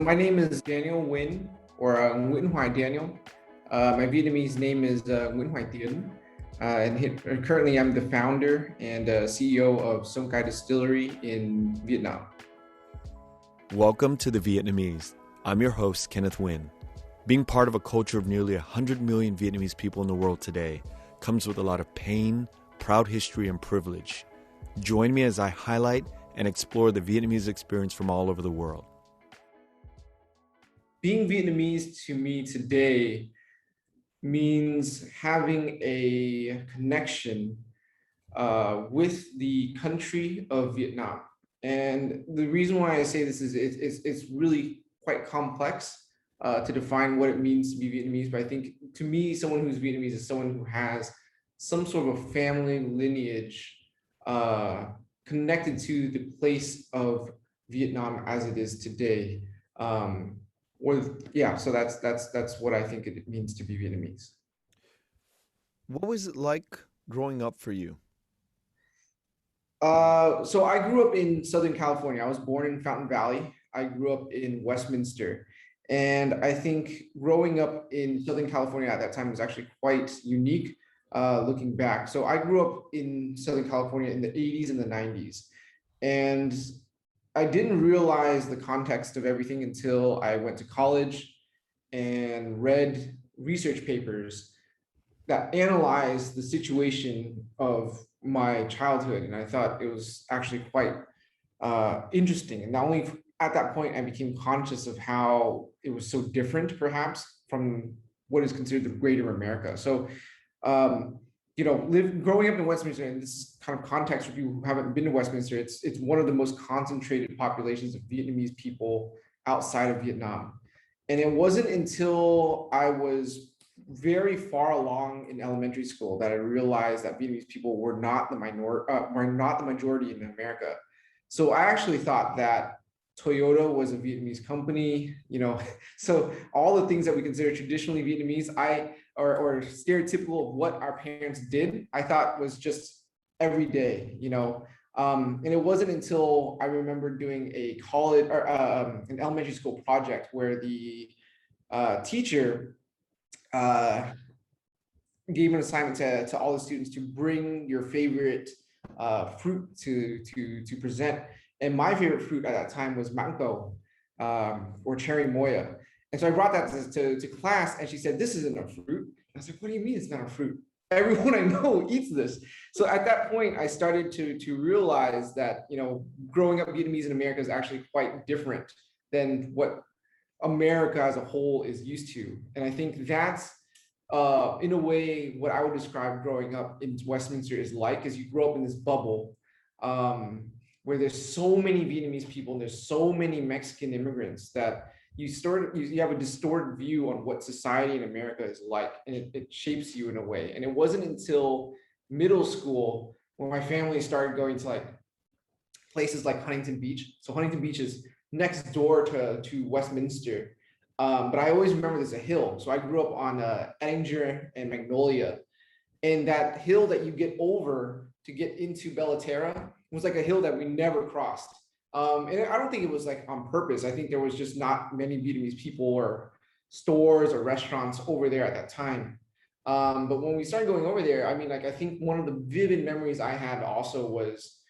My name is Daniel Nguyen, or Nguyen Hoài Daniel. My Vietnamese name is Nguyen Hoài Tien. Currently I'm the founder and CEO of Sông Cái Distillery in Vietnam. Welcome to The Vietnamese. I'm your host, Kenneth Nguyen. Being part of a culture of nearly 100 million Vietnamese people in the world today comes with a lot of pain, proud history, and privilege. Join me as I highlight and explore the Vietnamese experience from all over the world. Being Vietnamese to me today means having a connection with the country of Vietnam. And the reason why I say this is it's really quite complex to define what it means to be Vietnamese. But I think to me, someone who's Vietnamese is someone who has some sort of family lineage connected to the place of Vietnam as it is today. So that's what I think it means to be Vietnamese. What was it like growing up for you? So I grew up in Southern California. I was born in Fountain Valley. I grew up in Westminster. And I think growing up in Southern California at that time was actually quite unique looking back. So I grew up in Southern California in the 80s and the 90s. And I didn't realize the context of everything until I went to college and read research papers that analyzed the situation of my childhood. And I thought it was actually quite interesting. And not only at that point, I became conscious of how it was so different, perhaps, from what is considered the greater America. So, growing up in Westminster, and this is kind of context for people who haven't been to Westminster, it's one of the most concentrated populations of Vietnamese people outside of Vietnam. And it wasn't until I was very far along in elementary school that I realized that Vietnamese people were not the majority in America. So I actually thought that Toyota was a Vietnamese company, so all the things that we consider traditionally Vietnamese, or stereotypical of what our parents did, I thought was just every day, and it wasn't until I remember doing a college or an elementary school project where the teacher gave an assignment to all the students to bring your favorite fruit to present. And my favorite fruit at that time was mango or cherry moya. And so I brought that to class, and she said, "This isn't a fruit." And I was like, "What do you mean it's not a fruit? Everyone I know eats this." So at that point, I started to realize that, growing up Vietnamese in America is actually quite different than what America as a whole is used to. And I think that's, in a way, what I would describe growing up in Westminster is like, is you grow up in this bubble where there's so many Vietnamese people and there's so many Mexican immigrants that you have a distorted view on what society in America is like, and it shapes you in a way. And it wasn't until middle school when my family started going to like places like Huntington Beach. So Huntington Beach is next door to Westminster. But I always remember there's a hill. So I grew up on Ettinger and Magnolia. And that hill that you get over to get into Bellaterra was like a hill that we never crossed. And I don't think it was like on purpose. I think there was just not many Vietnamese people or stores or restaurants over there at that time. But when we started going over there, I think one of the vivid memories I had also was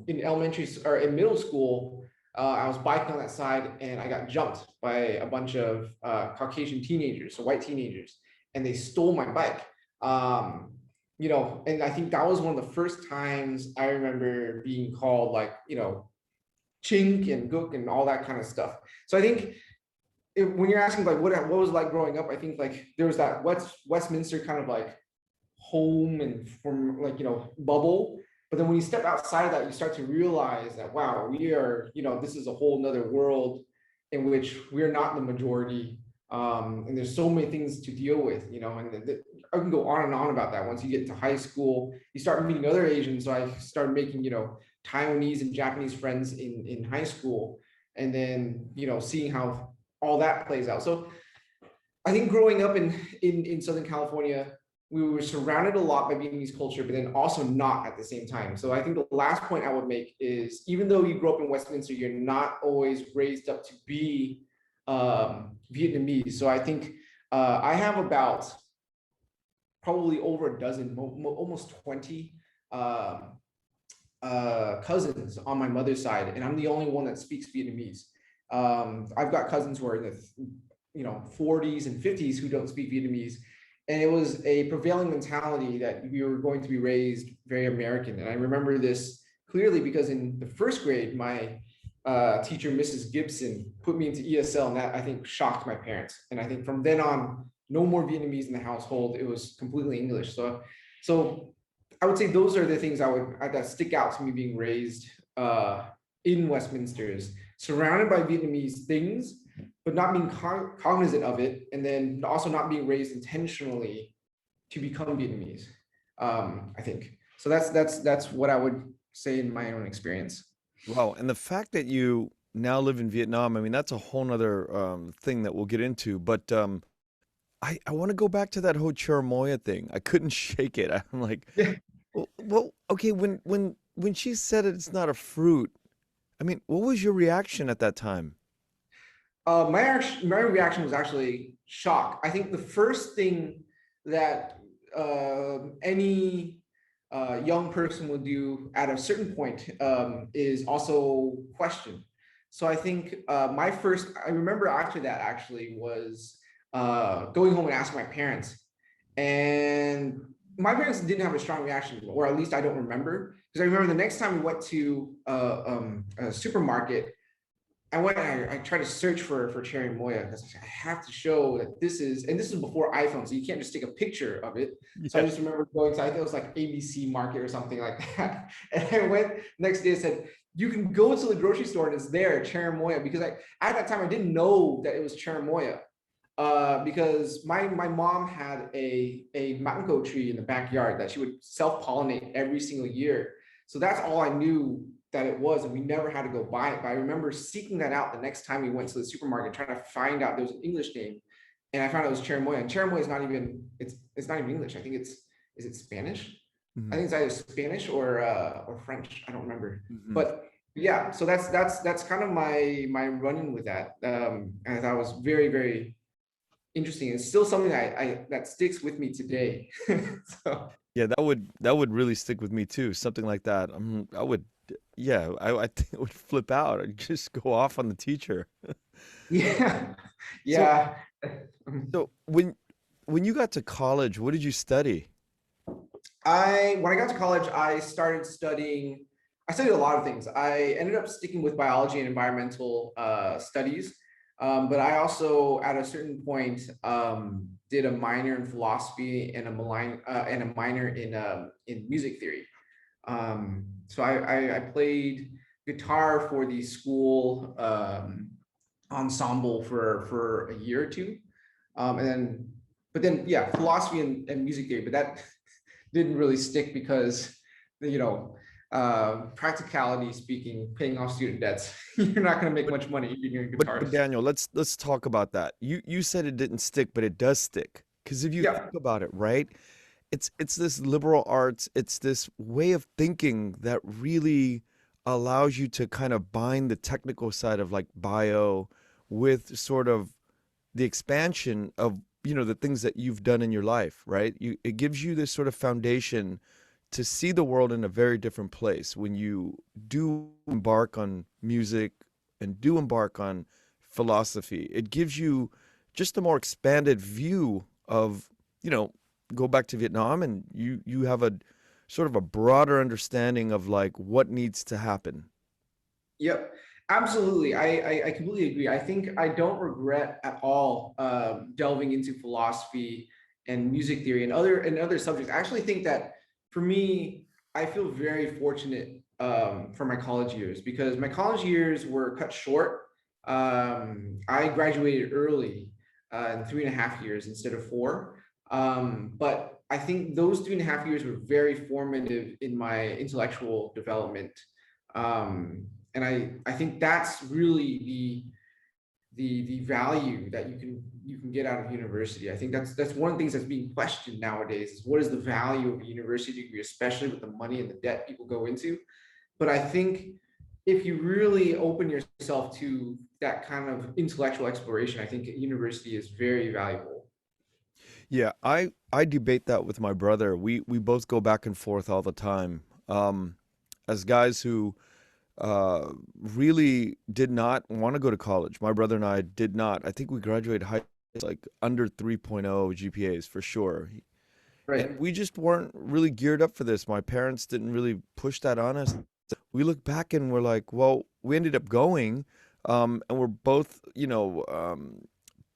in elementary or in middle school, I was biking on that side and I got jumped by a bunch of Caucasian teenagers, so white teenagers, and they stole my bike. And I think that was one of the first times I remember being called chink and gook and all that kind of stuff. So I think when you're asking like what was it like growing up, I think like there was that Westminster kind of like home and from bubble. But then when you step outside of that, you start to realize that, wow, we are, this is a whole nother world in which we're not the majority. And there's so many things to deal with, and I can go on and on about that. Once you get to high school, you start meeting other Asians. So I started making, Taiwanese and Japanese friends in high school, and then, seeing how all that plays out. So I think growing up in Southern California we were surrounded a lot by Vietnamese culture, but then also not at the same time. So I think the last point I would make is, even though you grew up in Westminster, you're not always raised up to be Vietnamese. So I think I have about probably over a dozen, almost 20 cousins on my mother's side, and I'm the only one that speaks Vietnamese. I've got cousins who are in the 40s and 50s who don't speak Vietnamese. And it was a prevailing mentality that we were going to be raised very American. And I remember this clearly because in the first grade, my teacher, Mrs. Gibson, put me into ESL, and that, I think, shocked my parents. And I think from then on, no more Vietnamese in the household. It was completely English. So I would say those are the things that stick out to me being raised in Westminster, is surrounded by Vietnamese things, but not being cognizant of it, and then also not being raised intentionally to become Vietnamese. I think so. That's what I would say in my own experience. Wow. And the fact that you now live in Vietnam, I mean, that's a whole nother thing that we'll get into. But I want to go back to that whole cherimoya thing. I couldn't shake it. I'm like, Yeah. well, okay, when she said it's not a fruit, I mean, what was your reaction at that time? My reaction was actually shock. I think the first thing that any young person will do at a certain point is also question. So I think I remember after that actually was going home and asking my parents. And my parents didn't have a strong reaction, or at least I don't remember. Because I remember the next time we went to a supermarket, I went and I tried to search for cherimoya because I have to show that this is before iPhone, so you can't just take a picture of it. So I just remember going to, I think it was like ABC Market or something like that. And I went next day and said, you can go to the grocery store and it's there, cherimoya, because at that time I didn't know that it was cherimoya. Because my mom had a mango tree in the backyard that she would self-pollinate every single year. So that's all I knew that it was, and we never had to go buy it. But I remember seeking that out the next time we went to the supermarket, trying to find out there was an English name, and I found it was cherimoya. And cherimoya is not even it's not even English. I think is it Spanish? I think it's either Spanish or French. I don't remember. Mhm. But yeah, so that's kind of my run-in with that. And I thought it was very, very interesting. It's still something that sticks with me today. So Yeah, that would really stick with me too. Something like that. I would, yeah, I think it would flip out. I'd just go off on the teacher. yeah, So, yeah. so when you got to college, what did you study? When I got to college, I started studying. I studied a lot of things. I ended up sticking with biology and environmental studies, but I also, at a certain point, did a minor in philosophy and a minor in music theory. So I played guitar for the school ensemble for a year or two, and then yeah, philosophy and music theory, but that didn't really stick because practicality speaking, paying off student debts, you're not going to make But much money being a but guitarist. Daniel, let's talk about that. You said it didn't stick, but it does stick. Because if you think Yeah. about it, right? It's this liberal arts, it's this way of thinking that really allows you to kind of bind the technical side of like bio with sort of the expansion of the things that you've done in your life, right? It gives you this sort of foundation to see the world in a very different place when you do embark on music and do embark on philosophy. It gives you just a more expanded view of, you know, go back to Vietnam and you have a sort of a broader understanding of like what needs to happen. Yep, absolutely. I completely agree. I think I don't regret at all delving into philosophy and music theory and other subjects. I actually think that for me, I feel very fortunate for my college years because my college years were cut short. I graduated early in 3.5 years instead of 4. But I think those 3.5 years were very formative in my intellectual development. And I think that's really the value that you can get out of university. I think that's one of the things that's being questioned nowadays, is what is the value of a university degree, especially with the money and the debt people go into. But I think if you really open yourself to that kind of intellectual exploration, I think university is very valuable. Yeah, I debate that with my brother. We both go back and forth all the time. As guys who really did not want to go to college. My brother and I did not. I think we graduated high like under 3.0 GPAs for sure. And Right. we just weren't really geared up for this. My parents didn't really push that on us. We look back and we're like, well, we ended up going, and we're both,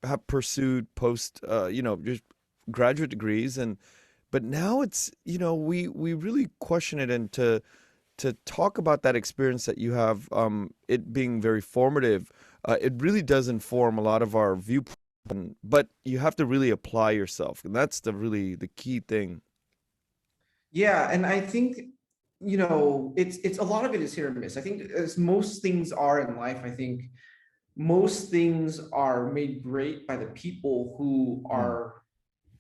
have pursued post, just graduate degrees, and but now it's, we really question it, and to talk about that experience that you have, it being very formative, it really does inform a lot of our viewpoint. But you have to really apply yourself, and that's the key thing. Yeah, and I think, it's a lot of it is hit or miss. I think as most things are in life, I think most things are made great by the people who Mm. are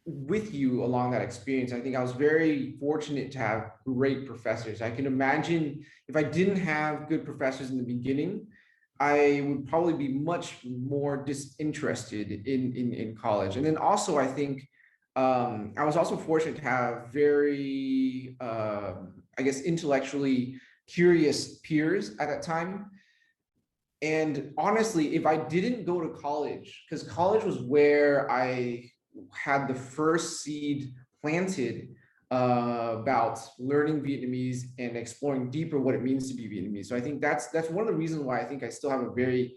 with you along that experience. I think I was very fortunate to have great professors. I can imagine if I didn't have good professors in the beginning, I would probably be much more disinterested in college. And then also, I think I was also fortunate to have very, I guess, intellectually curious peers at that time. And honestly, if I didn't go to college, because college was where I had the first seed planted about learning Vietnamese and exploring deeper what it means to be Vietnamese. So I think that's one of the reasons why I think I still have a very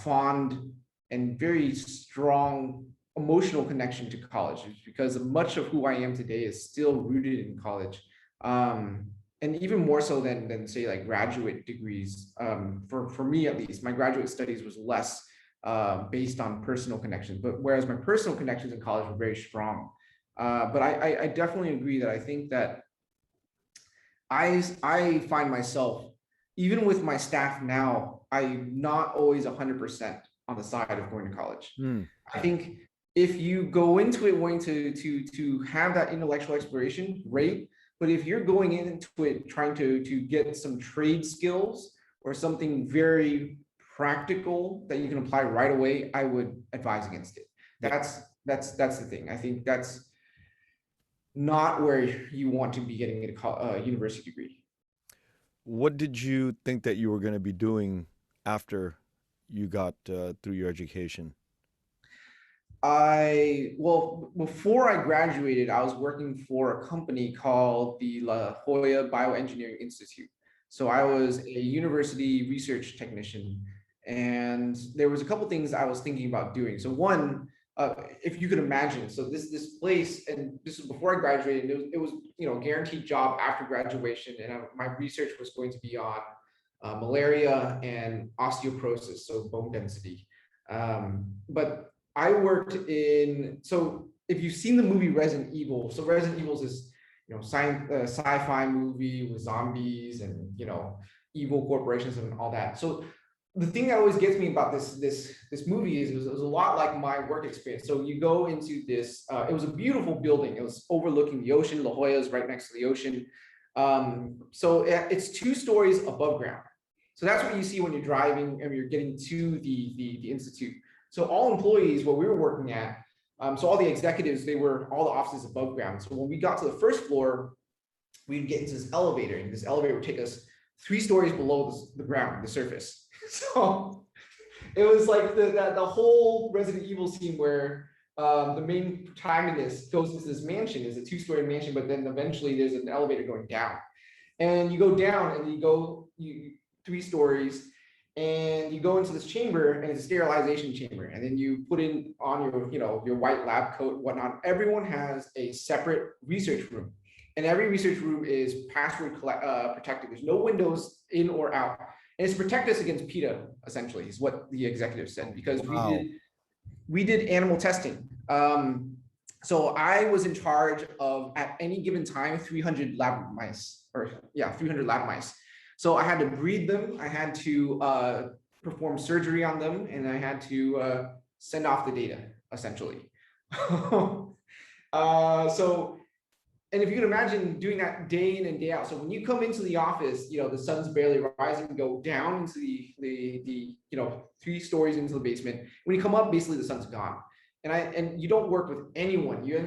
fond and very strong emotional connection to college, because much of who I am today is still rooted in college. And even more so than say like graduate degrees. For me at least, my graduate studies was less based on personal connections, but whereas my personal connections in college were very strong. But I definitely agree that I think that I find myself, even with my staff now, I'm not always 100% on the side of going to college. Mm. I think if you go into it wanting to have that intellectual exploration, great. But if you're going into it trying to get some trade skills or something very practical that you can apply right away, I would advise against it. Yeah. That's the thing. I think that's not where you want to be getting a university degree. What did you think that you were going to be doing after you got through your education? Well, before I graduated, I was working for a company called the La Jolla Bioengineering Institute. So I was a university research technician, and there was a couple things I was thinking about doing. So one, if you could imagine, so this place, and this was before I graduated, it was guaranteed job after graduation, and my research was going to be on malaria and osteoporosis, so bone density. But I worked in, so if you've seen the movie Resident Evil, so Resident Evil is this, sci-fi movie with zombies and, evil corporations and all that. So the thing that always gets me about this movie is it was a lot like my work experience. So you go into this, it was a beautiful building. It was overlooking the ocean. La Jolla is right next to the ocean. So it's 2 stories above ground. So that's what you see when you're driving and you're getting to the institute. So all employees, what we were working at, so all the executives, they were all the offices above ground. So when we got to the first floor, we'd get into this elevator, and this elevator would take us 3 stories below the ground, the surface. So it was like the whole Resident Evil scene where the main protagonist goes into this mansion. It's a 2-story mansion, but then eventually there's an elevator going down. And you go down and you 3 stories, and you go into this chamber, and it's a sterilization chamber, and then you put in on your white lab coat and whatnot. Everyone has a separate research room, and every research room is password protected. There's no windows in or out, and it's to protect us against PETA, essentially, is what the executive said, because Wow. we did animal testing. So I was in charge of, at any given time, 300 lab mice, or yeah, 300 lab mice. So I had to breed them. I had to perform surgery on them, and I had to send off the data, essentially. So, and if you can imagine doing that day in and day out. So when you come into the office, the sun's barely rising, and go down into the 3 stories into the basement. When you come up, basically the sun's gone. And you don't work with anyone. You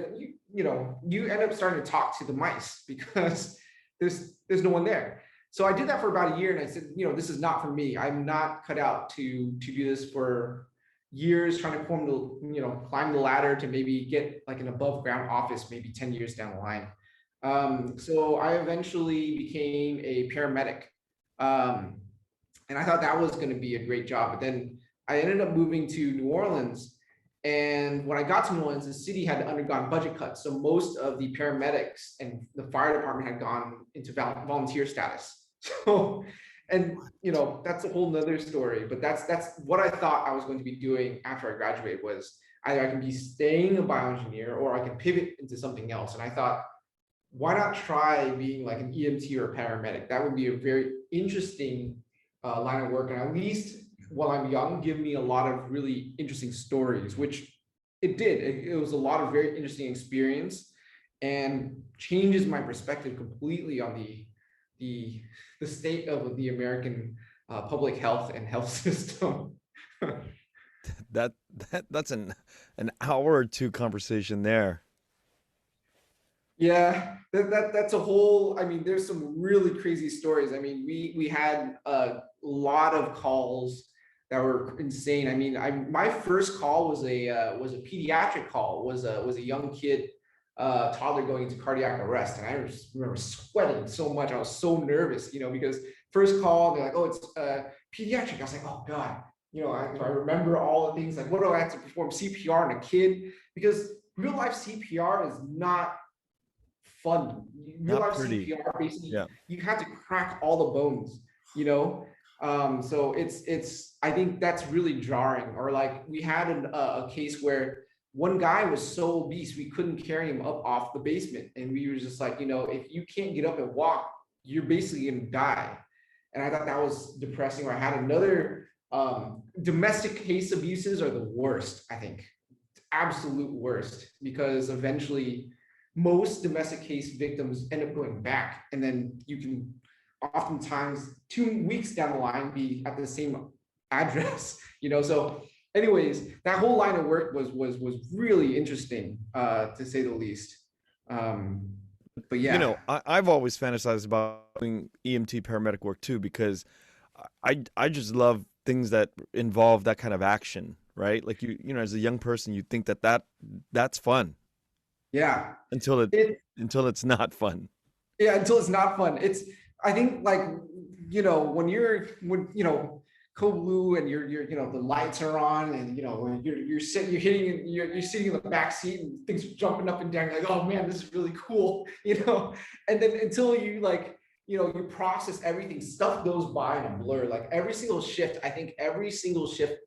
end up starting to talk to the mice because there's no one there. So I did that for about a year, and I said, this is not for me. I'm not cut out to do this for years, trying to climb the ladder to maybe get like an above ground office, maybe 10 years down the line. So I eventually became a paramedic. And I thought that was going to be a great job. But then I ended up moving to New Orleans. And when I got to New Orleans, the city had undergone budget cuts. So most of the paramedics and the fire department had gone into volunteer status. So, and that's a whole nother story, but that's what I thought I was going to be doing after I graduated. Was either I can be staying a bioengineer or I can pivot into something else. And I thought, why not try being like an EMT or a paramedic? That would be a very interesting line of work. And at least while I'm young, give me a lot of really interesting stories, which it did. It was a lot of very interesting experience and changes my perspective completely on the state of the American public health and health system. That's an hour or two conversation there. Yeah, that's a whole. I mean, there's some really crazy stories. I mean, we had a lot of calls that were insane. I mean, my first call was a pediatric call. Was a young kid, toddler going into cardiac arrest, and I just remember sweating so much. I was so nervous, because first call they're like, "Oh, it's pediatric." I was like, "Oh God," I remember all the things like, what do I have to perform CPR on a kid? Because real life CPR is not fun. Real life CPR, basically, you have to crack all the bones, so it's I think that's really jarring. Or like we had a case where one guy was so obese we couldn't carry him up off the basement, and we were just like, if you can't get up and walk, you're basically gonna die. And I thought that was depressing. Or I had another domestic case abuses are the worst, I think, absolute worst, because eventually most domestic case victims end up going back, and then you can oftentimes 2 weeks down the line be at the same address, so anyways, that whole line of work was really interesting, to say the least. But yeah, I've always fantasized about doing EMT paramedic work too, because I just love things that involve that kind of action, right? Like as a young person, you think that's fun. Yeah. Until it's not fun. Yeah, until it's not fun. I think like, when code blue and you're the lights are on, and you're sitting in the back seat and things are jumping up and down, you're like, oh man, this is really cool, and then until you you process everything, stuff goes by in a blur. Like every single shift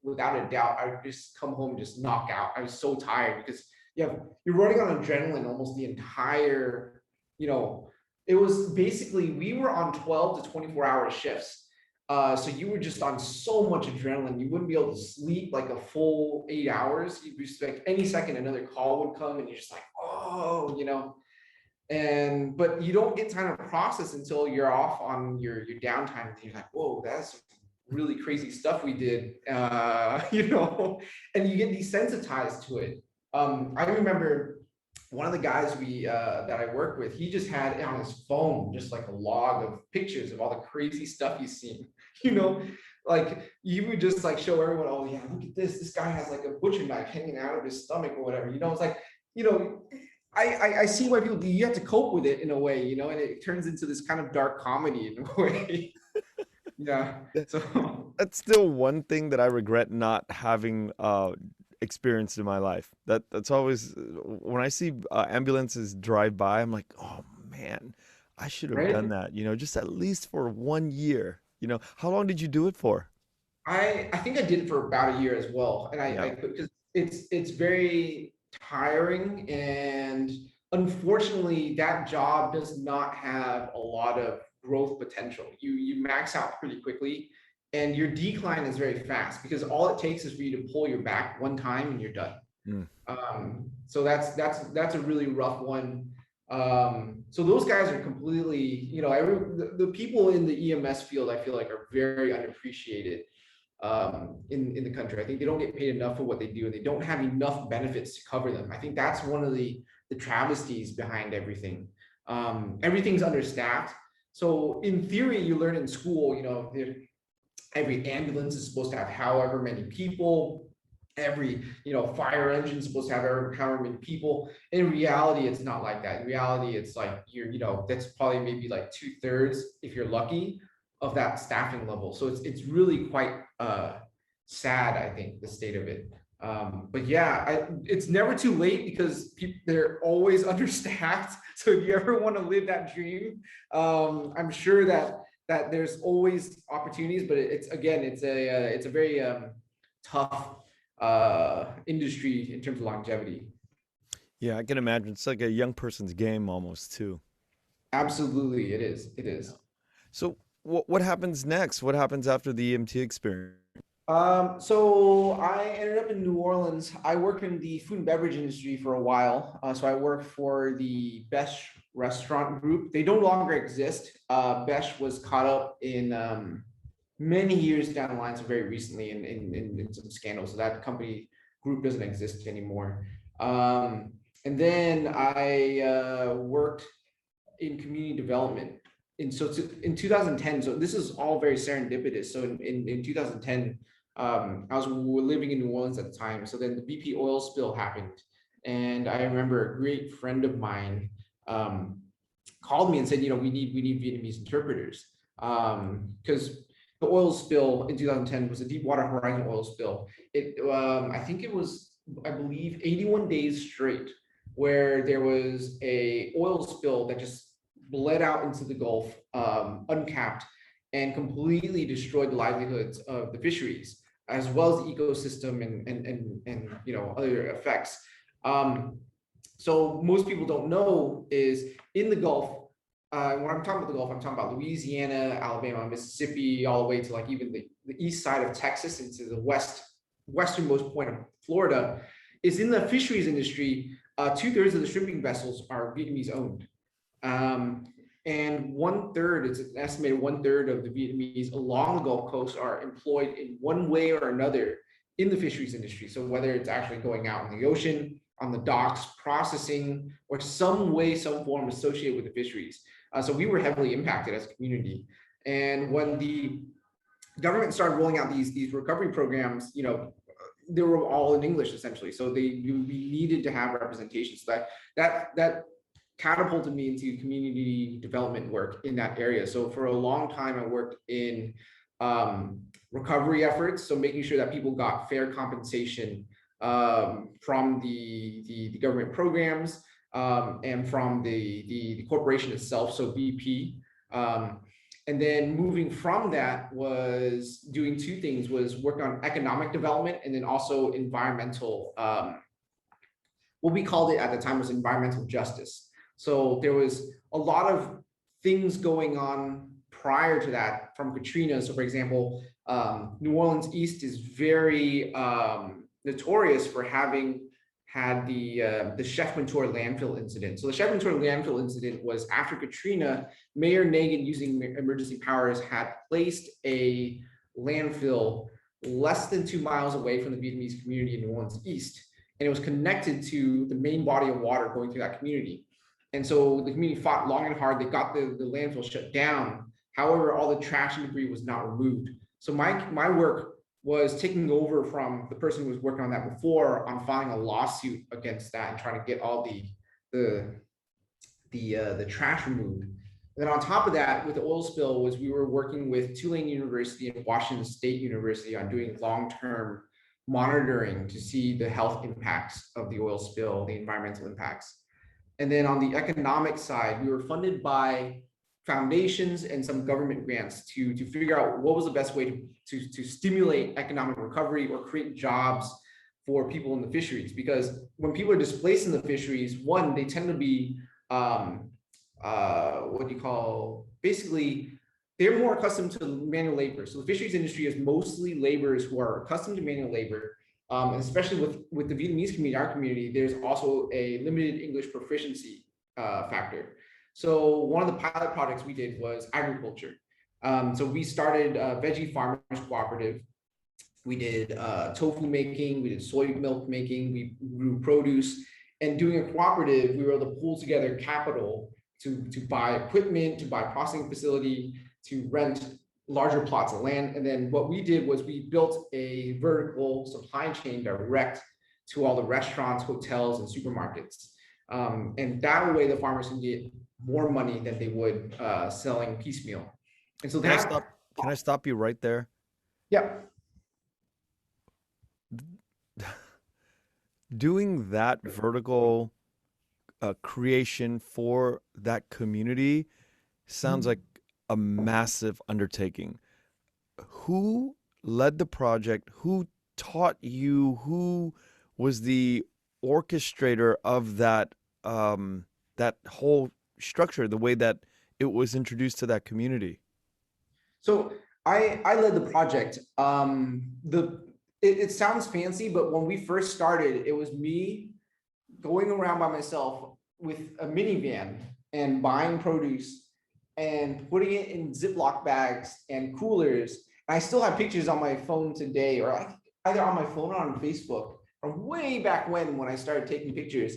without a doubt, I would just come home and just knock out. I was so tired because you're running on adrenaline almost the entire, it was basically, we were on 12 to 24-hour shifts. So you were just on so much adrenaline, you wouldn't be able to sleep like a full 8 hours. You'd be like any second another call would come, and you're just like, oh, but you don't get time to process until you're off on your downtime. And you're like, whoa, that's really crazy stuff we did, and you get desensitized to it. I remember one of the guys that I work with, he just had on his phone just like a log of pictures of all the crazy stuff he's seen. Like you would just like show everyone, oh yeah, look at this. This guy has like a butcher knife hanging out of his stomach or whatever. It's like, I see why people, you have to cope with it in a way, and it turns into this kind of dark comedy in a way. Yeah. So that's still one thing that I regret not having experienced in my life. That's always, when I see ambulances drive by, I'm like, oh man, I should have done that, just at least for 1 year. How long did you do it for? I think I did it for about a year as well. And I because it's very tiring, and unfortunately that job does not have a lot of growth potential. You max out pretty quickly, and your decline is very fast because all it takes is for you to pull your back one time and you're done. So that's a really rough one. So those guys are completely, you know, the people in the EMS field, I feel like, are very unappreciated in the country. I think they don't get paid enough for what they do, and they don't have enough benefits to cover them. I think that's one of the travesties behind everything. Everything's understaffed. So in theory, you learn in school, you know, every ambulance is supposed to have however many people. Every, you know, fire engine is supposed to have however many people. In reality, it's not like that. In reality, it's like you know, that's probably maybe like 2/3, if you're lucky, of that staffing level. So it's really quite sad, I think, the state of it. But yeah, it's never too late because they're always understaffed. So if you ever want to live that dream, I'm sure that there's always opportunities. But it's a very tough industry in terms of longevity. Yeah, I can imagine. It's like a young person's game almost too. Absolutely, it is. It is. So what happens next? What happens after the EMT experience? So I ended up in New Orleans. I worked in the food and beverage industry for a while. So I worked for the Besh restaurant group. They no longer exist. Besh was caught up in many years down the line, so very recently in some scandals. So that company group doesn't exist anymore. And then I worked in community development. And so in 2010, so this is all very serendipitous. So in 2010, I was living in New Orleans at the time. So then the BP oil spill happened. And I remember a great friend of mine called me and said, you know, we need Vietnamese interpreters. Because the oil spill in 2010 was a Deepwater Horizon oil spill. I think it was, I believe, 81 days straight where there was a oil spill that just bled out into the Gulf, uncapped, and completely destroyed the livelihoods of the fisheries, as well as the ecosystem and you know, other effects. So most people don't know is in the Gulf. When I'm talking about the Gulf, I'm talking about Louisiana, Alabama, Mississippi, all the way to like even the east side of Texas into the westernmost point of Florida. Is in the fisheries industry. 2/3 of the shrimping vessels are Vietnamese owned. And 1/3, it's an estimated 1/3 of the Vietnamese along the Gulf Coast are employed in one way or another in the fisheries industry. So whether it's actually going out in the ocean, on the docks, processing, or some way, some form associated with the fisheries. So we were heavily impacted as a community. And when the government started rolling out these recovery programs, you know, they were all in English essentially. So we needed to have representation. So that catapulted me into community development work in that area. So for a long time, I worked in recovery efforts. So making sure that people got fair compensation from the government programs and from the corporation itself, so BP. And then moving from that was doing two things, was work on economic development and then also environmental, what we called it at the time was environmental justice. So there was a lot of things going on prior to that from Katrina. So for example, New Orleans East is very notorious for having had the Chef Mentor landfill incident. So the Chef Mentor landfill incident was after Katrina. Mayor Nagin, using emergency powers, had placed a landfill less than 2 miles away from the Vietnamese community in New Orleans East. And it was connected to the main body of water going through that community. And so the community fought long and hard. They got the landfill shut down. However, all the trash and debris was not removed. So my work was taking over from the person who was working on that before on filing a lawsuit against that and trying to get all the trash removed. And then on top of that, with the oil spill, was we were working with Tulane University and Washington State University on doing long-term monitoring to see the health impacts of the oil spill, the environmental impacts. And then on the economic side, we were funded by foundations and some government grants to figure out what was the best way to stimulate economic recovery or create jobs for people in the fisheries. Because when people are displaced in the fisheries, one, they tend to be what do you call, basically they're more accustomed to manual labor. So the fisheries industry is mostly laborers who are accustomed to manual labor. And especially with the Vietnamese community, our community, there's also a limited English proficiency factor. So one of the pilot projects we did was agriculture. So we started a veggie farmers cooperative. We did tofu making, we did soy milk making, we grew produce. And doing a cooperative, we were able to pull together capital to buy equipment, to buy processing facility, to rent larger plots of land. And then what we did was we built a vertical supply chain direct to all the restaurants, hotels, and supermarkets. And that way the farmers can get more money than they would selling piecemeal. And so can I stop you right there? Yeah. Doing that vertical creation for that community sounds like a massive undertaking. Who led the project? Who taught you? Who was the orchestrator of that that whole structure, the way that it was introduced to that community? So I led the project. It sounds fancy, but when we first started, it was me going around by myself with a minivan and buying produce and putting it in Ziploc bags and coolers. And I still have pictures on my phone today, or either on my phone or on Facebook from way back when I started taking pictures,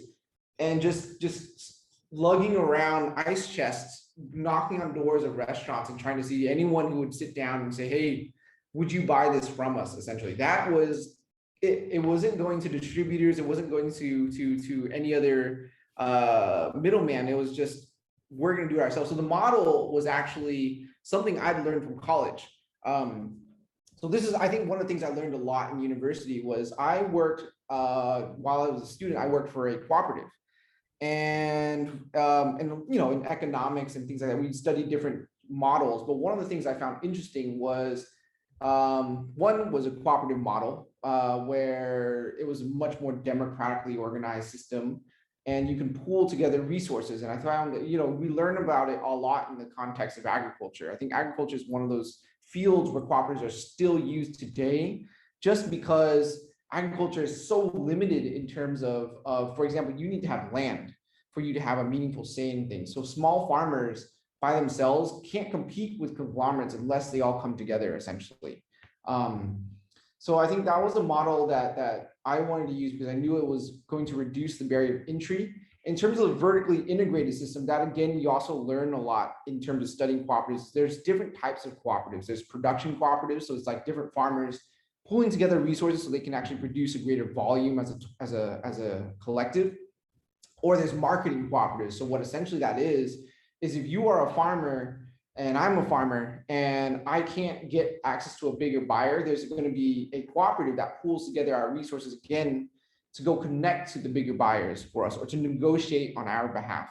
and just lugging around ice chests, knocking on doors of restaurants and trying to see anyone who would sit down and say, hey, would you buy this from us? Essentially, that was it. It wasn't going to distributors. It wasn't going to any other middleman. It was just, we're going to do it ourselves. So the model was actually something I'd learned from college. So this is, I think, one of the things I learned a lot in university was I worked, while I was a student, I worked for a cooperative. And you know, in economics and things like that, we studied different models. But one of the things I found interesting was, one was a cooperative model, where it was a much more democratically organized system, and you can pool together resources. And I found that, you know, we learn about it a lot in the context of agriculture. I think agriculture is one of those fields where cooperatives are still used today, just because agriculture is so limited in terms of, for example, you need to have land for you to have a meaningful say in things. So small farmers by themselves can't compete with conglomerates unless they all come together, essentially. So I think that was the model that I wanted to use, because I knew it was going to reduce the barrier of entry. In terms of the vertically integrated system, that again, you also learn a lot in terms of studying cooperatives. There's different types of cooperatives. There's production cooperatives, so it's like different farmers pulling together resources so they can actually produce a greater volume as a collective. Or there's marketing cooperatives. So what essentially that is if you are a farmer and I'm a farmer and I can't get access to a bigger buyer, there's going to be a cooperative that pulls together our resources again to go connect to the bigger buyers for us, or to negotiate on our behalf,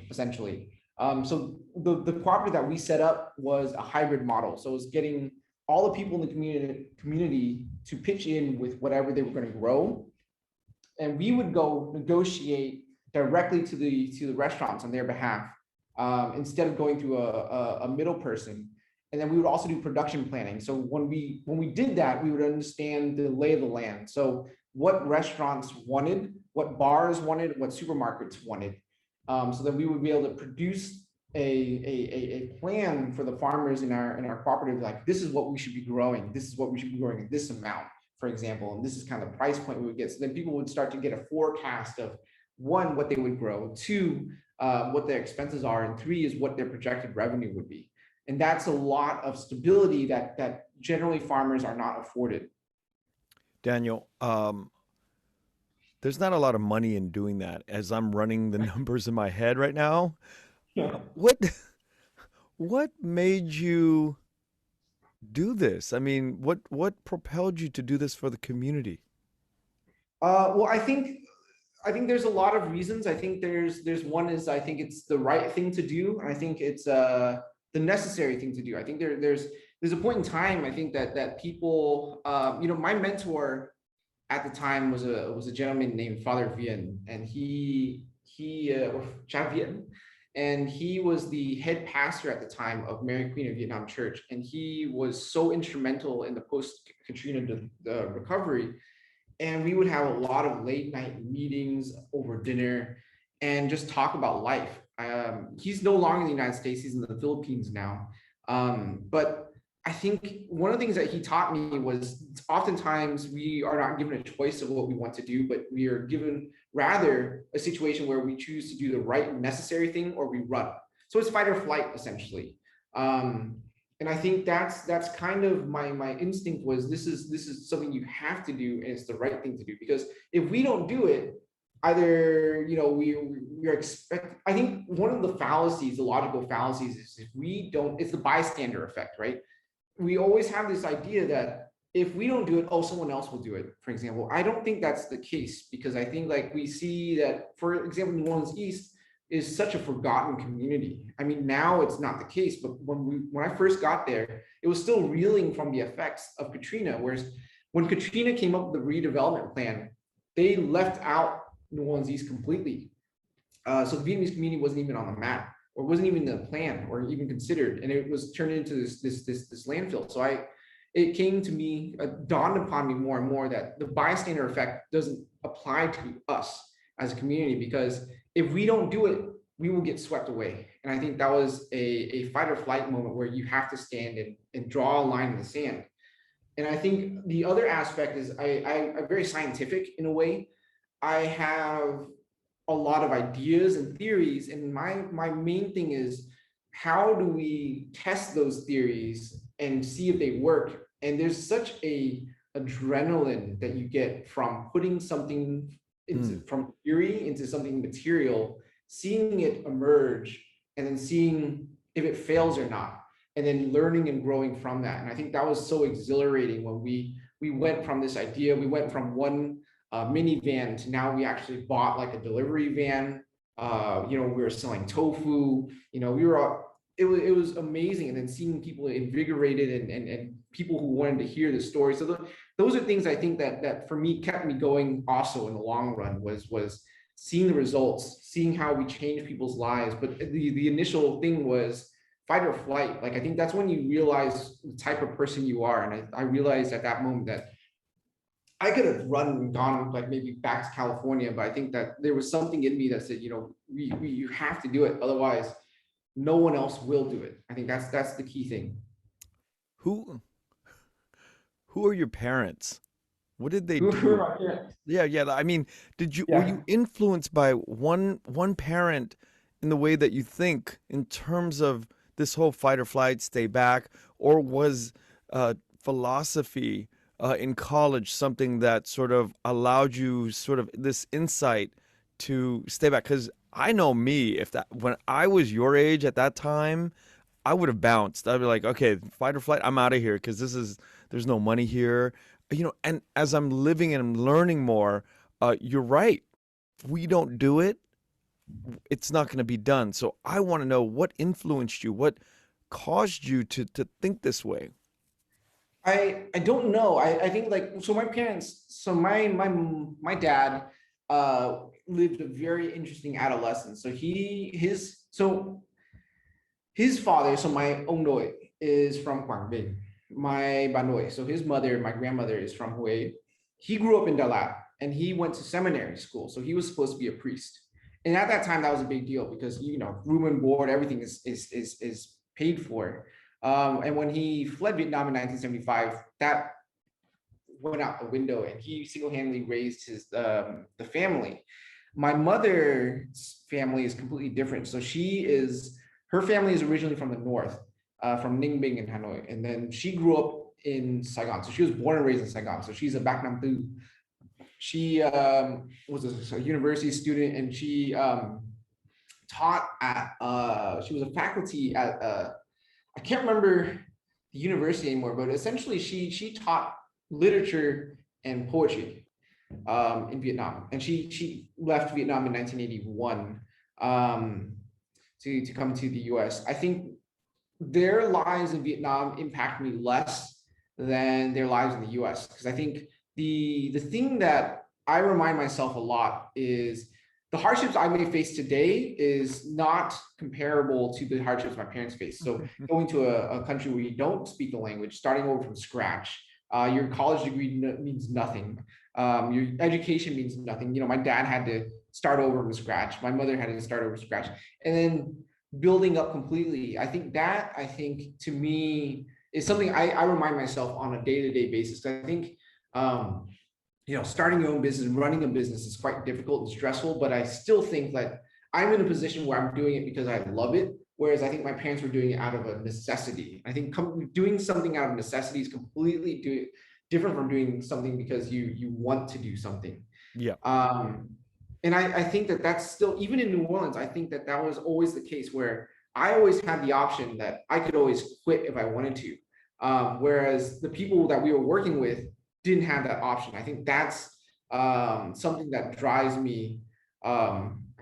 essentially. So the cooperative that we set up was a hybrid model. So it was getting all the people in the community to pitch in with whatever they were going to grow, and we would go negotiate directly to the restaurants on their behalf, instead of going through a middle person. And then we would also do production planning. So when we did that, we would understand the lay of the land. So what restaurants wanted, what bars wanted, what supermarkets wanted, so that we would be able to produce a plan for the farmers in our cooperative. Like, this is what we should be growing. This is what we should be growing at this amount, for example. And this is kind of the price point we would get. So then people would start to get a forecast of, one, what they would grow, two, what their expenses are, and three is what their projected revenue would be. And that's a lot of stability that generally farmers are not afforded. Daniel, there's not a lot of money in doing that, as I'm running the numbers in my head right now. Yeah. What made you do this? I mean, what propelled you to do this for the community? Well, I think there's a lot of reasons. I think there's one is, I think it's the right thing to do, and I think it's the necessary thing to do. I think there's a point in time, I think that people, you know, my mentor at the time was a gentleman named Father Vien, and he Cha Vien, and he was the head pastor at the time of Mary Queen of Vietnam Church, and he was so instrumental in the post-Katrina recovery. And we would have a lot of late night meetings over dinner and just talk about life. He's no longer in the United States, he's in the Philippines now. But I think one of the things that he taught me was oftentimes we are not given a choice of what we want to do, but we are given rather a situation where we choose to do the right and necessary thing, or we run. So it's fight or flight, essentially. And I think that's kind of my instinct was this is something you have to do, and it's the right thing to do, because if we don't do it, either we're expect. I think one of the fallacies, the logical fallacies, is if we don't, it's the bystander effect, right? We always have this idea that if we don't do it, oh, someone else will do it, for example. I don't think that's the case, because I think like we see that, for example, New Orleans East is such a forgotten community. I mean, now it's not the case, but when I first got there, it was still reeling from the effects of Katrina. Whereas when Katrina came up with the redevelopment plan, they left out New Orleans East completely. So the Vietnamese community wasn't even on the map, or wasn't even in the plan, or even considered, and it was turned into this landfill. So it came to me, dawned upon me more and more that the bystander effect doesn't apply to us as a community, because if we don't do it, we will get swept away. And I think that was a fight or flight moment where you have to stand and draw a line in the sand. And I think the other aspect is I'm very scientific in a way. I have a lot of ideas and theories, and my main thing is, how do we test those theories and see if they work? And there's such a adrenaline that you get from putting something into, from theory into something material, seeing it emerge, and then seeing if it fails or not, and then learning and growing from that. And I think that was so exhilarating when we went from this idea, we went from one minivan to now we actually bought like a delivery van. We were selling tofu, it was amazing. And then seeing people invigorated and people who wanted to hear the story. So those are things I think that for me kept me going also in the long run, was seeing the results, seeing how we change people's lives. But the initial thing was fight or flight. Like, I think that's when you realize the type of person you are. And I realized at that moment that I could have run and gone like maybe back to California, but I think that there was something in me that said, you have to do it. Otherwise, no one else will do it. I think that's the key thing. Who are your parents? What did they Who do? are my parents? Yeah. I mean, were you influenced by one parent in the way that you think in terms of this whole fight or flight, stay back, or was philosophy in college something that sort of allowed you sort of this insight to stay back? Because I know me, when I was your age at that time, I would have bounced. I'd be like, okay, fight or flight, I'm out of here, because there's no money here. And as I'm living and I'm learning more, you're right. If we don't do it, it's not going to be done. So I want to know what influenced you, what caused you to think this way. I don't know. I think my parents, so my dad lived a very interesting adolescence. So his father, so my ông nội, is from Quảng Bình. My bà nội, so his mother, my grandmother, is from Huế. He grew up in Đà Lạt, and he went to seminary school. So he was supposed to be a priest. And at that time, that was a big deal, because room and board, everything is paid for. And when he fled Vietnam in 1975, that went out the window, and he single-handedly raised the family. My mother's family is completely different. So her family is originally from the north, from Ninh Bình in Hanoi, and then she grew up in Saigon. So she was born and raised in Saigon. So she's a Bac Nam Tu. She was a university student, and she taught at. She was a faculty at. I can't remember the university anymore, but essentially she taught literature and poetry in Vietnam, and she left Vietnam in 1981 to come to the US. I think their lives in Vietnam impact me less than their lives in the US, because I think the thing that I remind myself a lot is the hardships I may face today is not comparable to the hardships my parents faced. So going to a country where you don't speak the language, starting over from scratch, your college degree means nothing. Your education means nothing. You know, my dad had to start over from scratch. My mother had to start over from scratch. And then building up completely. I think to me is something I remind myself on a day-to-day basis. I think, you know, starting your own business, running a business is quite difficult and stressful, but I still think that I'm in a position where I'm doing it because I love it. Whereas I think my parents were doing it out of a necessity. I think doing something out of necessity is completely different from doing something because you want to do something. Yeah. And I think that that's still, even in New Orleans, I think that that was always the case where I always had the option that I could always quit if I wanted to. Whereas the people that we were working with didn't have that option. I think that's something that drives me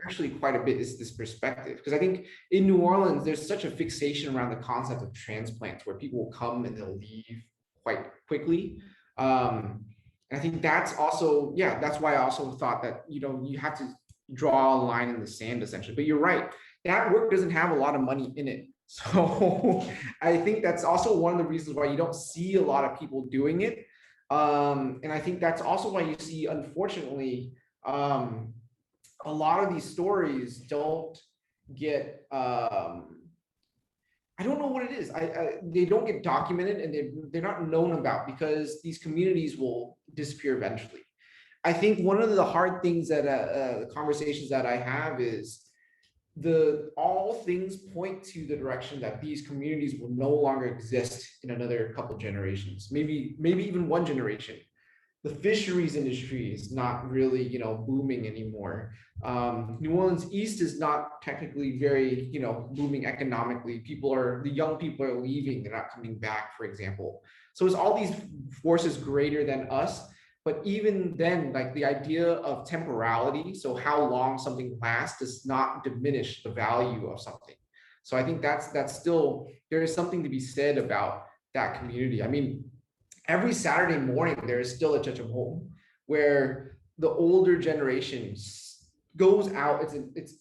actually quite a bit, is this perspective. Because I think in New Orleans, there's such a fixation around the concept of transplants where people will come and they'll leave quite quickly. And I think that's also, yeah, that's why I also thought that, you know, you have to draw a line in the sand essentially. But you're right, that work doesn't have a lot of money in it. So I think that's also one of the reasons why you don't see a lot of people doing it. And I think that's also why you see, unfortunately, a lot of these stories don't get, I don't know what it is. They don't get documented, and they're not known about, because these communities will disappear eventually. I think one of the hard things that the conversations that I have is all things point to the direction that these communities will no longer exist in another couple generations, maybe even one generation. The fisheries industry is not really, you know, booming anymore. New Orleans East is not technically very, you know, booming economically. The young people are leaving, they're not coming back, for example. So it's all these forces greater than us. But even then, like, the idea of temporality, so how long something lasts, does not diminish the value of something. So I think that's still, there is something to be said about that community. I mean, every Saturday morning, there is still a church of home where the older generation goes out. It's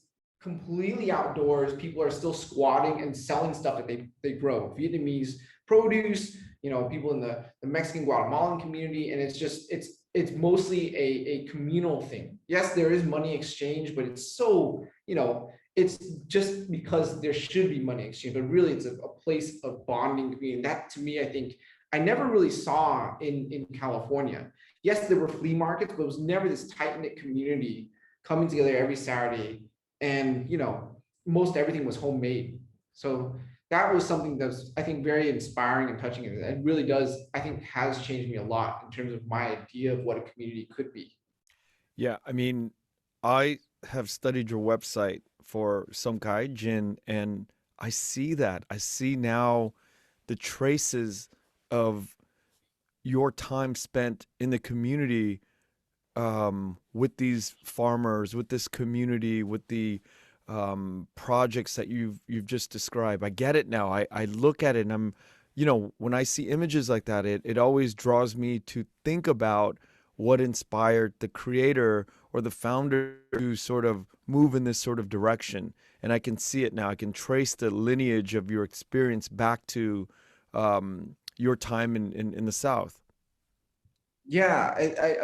completely outdoors. People are still squatting and selling stuff that they grow, Vietnamese produce, you know, people in the Mexican Guatemalan community. And it's mostly a communal thing. Yes, there is money exchange, but it's so, you know, it's just because there should be money exchange, but really it's a place of bonding community. And that, to me, I think I never really saw in California. Yes, there were flea markets, but it was never this tight-knit community coming together every Saturday. And, you know, most everything was homemade. So that was something that's, I think, very inspiring and touching. And it really does, I think, has changed me a lot in terms of my idea of what a community could be. Yeah, I mean, I have studied your website for Sông Cái, and I see that. I see now the traces of your time spent in the community, with these farmers, with this community, with the projects that you've just described. I get it now. I look at it and I'm, you know, when I see images like that, it always draws me to think about what inspired the creator or the founder to sort of move in this sort of direction. And I can see it now. I can trace the lineage of your experience back to your time in the South. Yeah,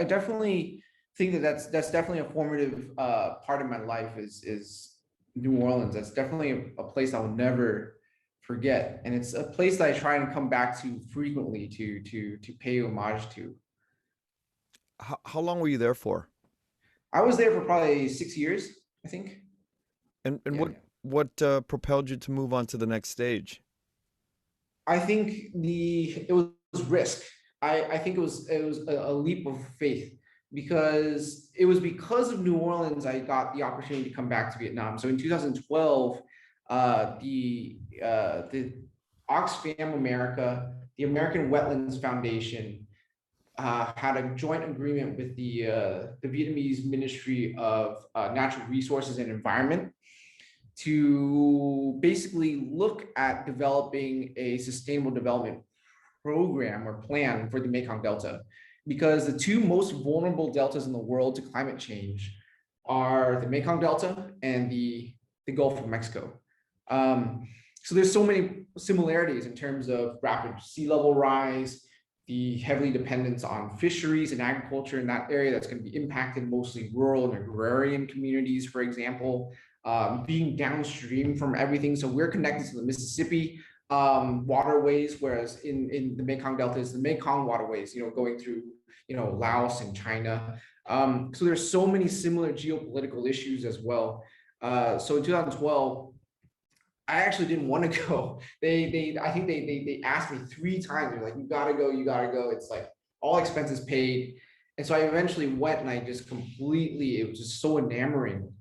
I definitely think that that's definitely a formative part of my life is New Orleans. That's definitely a place I will never forget, and it's a place that I try and come back to frequently to pay homage to. How long were you there for? I was there for probably 6 years, I think. And Yeah. what propelled you to move on to the next stage? I think it was risk. I think it was a leap of faith, because it was because of New Orleans I got the opportunity to come back to Vietnam. So in 2012, the Oxfam America, the American Wetlands Foundation, had a joint agreement with the Vietnamese Ministry of Natural Resources and Environment to basically look at developing a sustainable development program or plan for the Mekong Delta, because the two most vulnerable deltas in the world to climate change are the Mekong Delta and the Gulf of Mexico. So there's so many similarities in terms of rapid sea level rise, the heavily dependence on fisheries and agriculture in that area that's going to be impacted, mostly rural and agrarian communities, for example, being downstream from everything. So we're connected to the Mississippi waterways, whereas in the Mekong Delta is the Mekong waterways, going through, Laos and China. So there's so many similar geopolitical issues as well. So in 2012, I actually didn't want to go. I think they asked me 3 times. They're like, you gotta go, you gotta go. It's like all expenses paid. And so I eventually went, and I just completely, it was just so enamoring,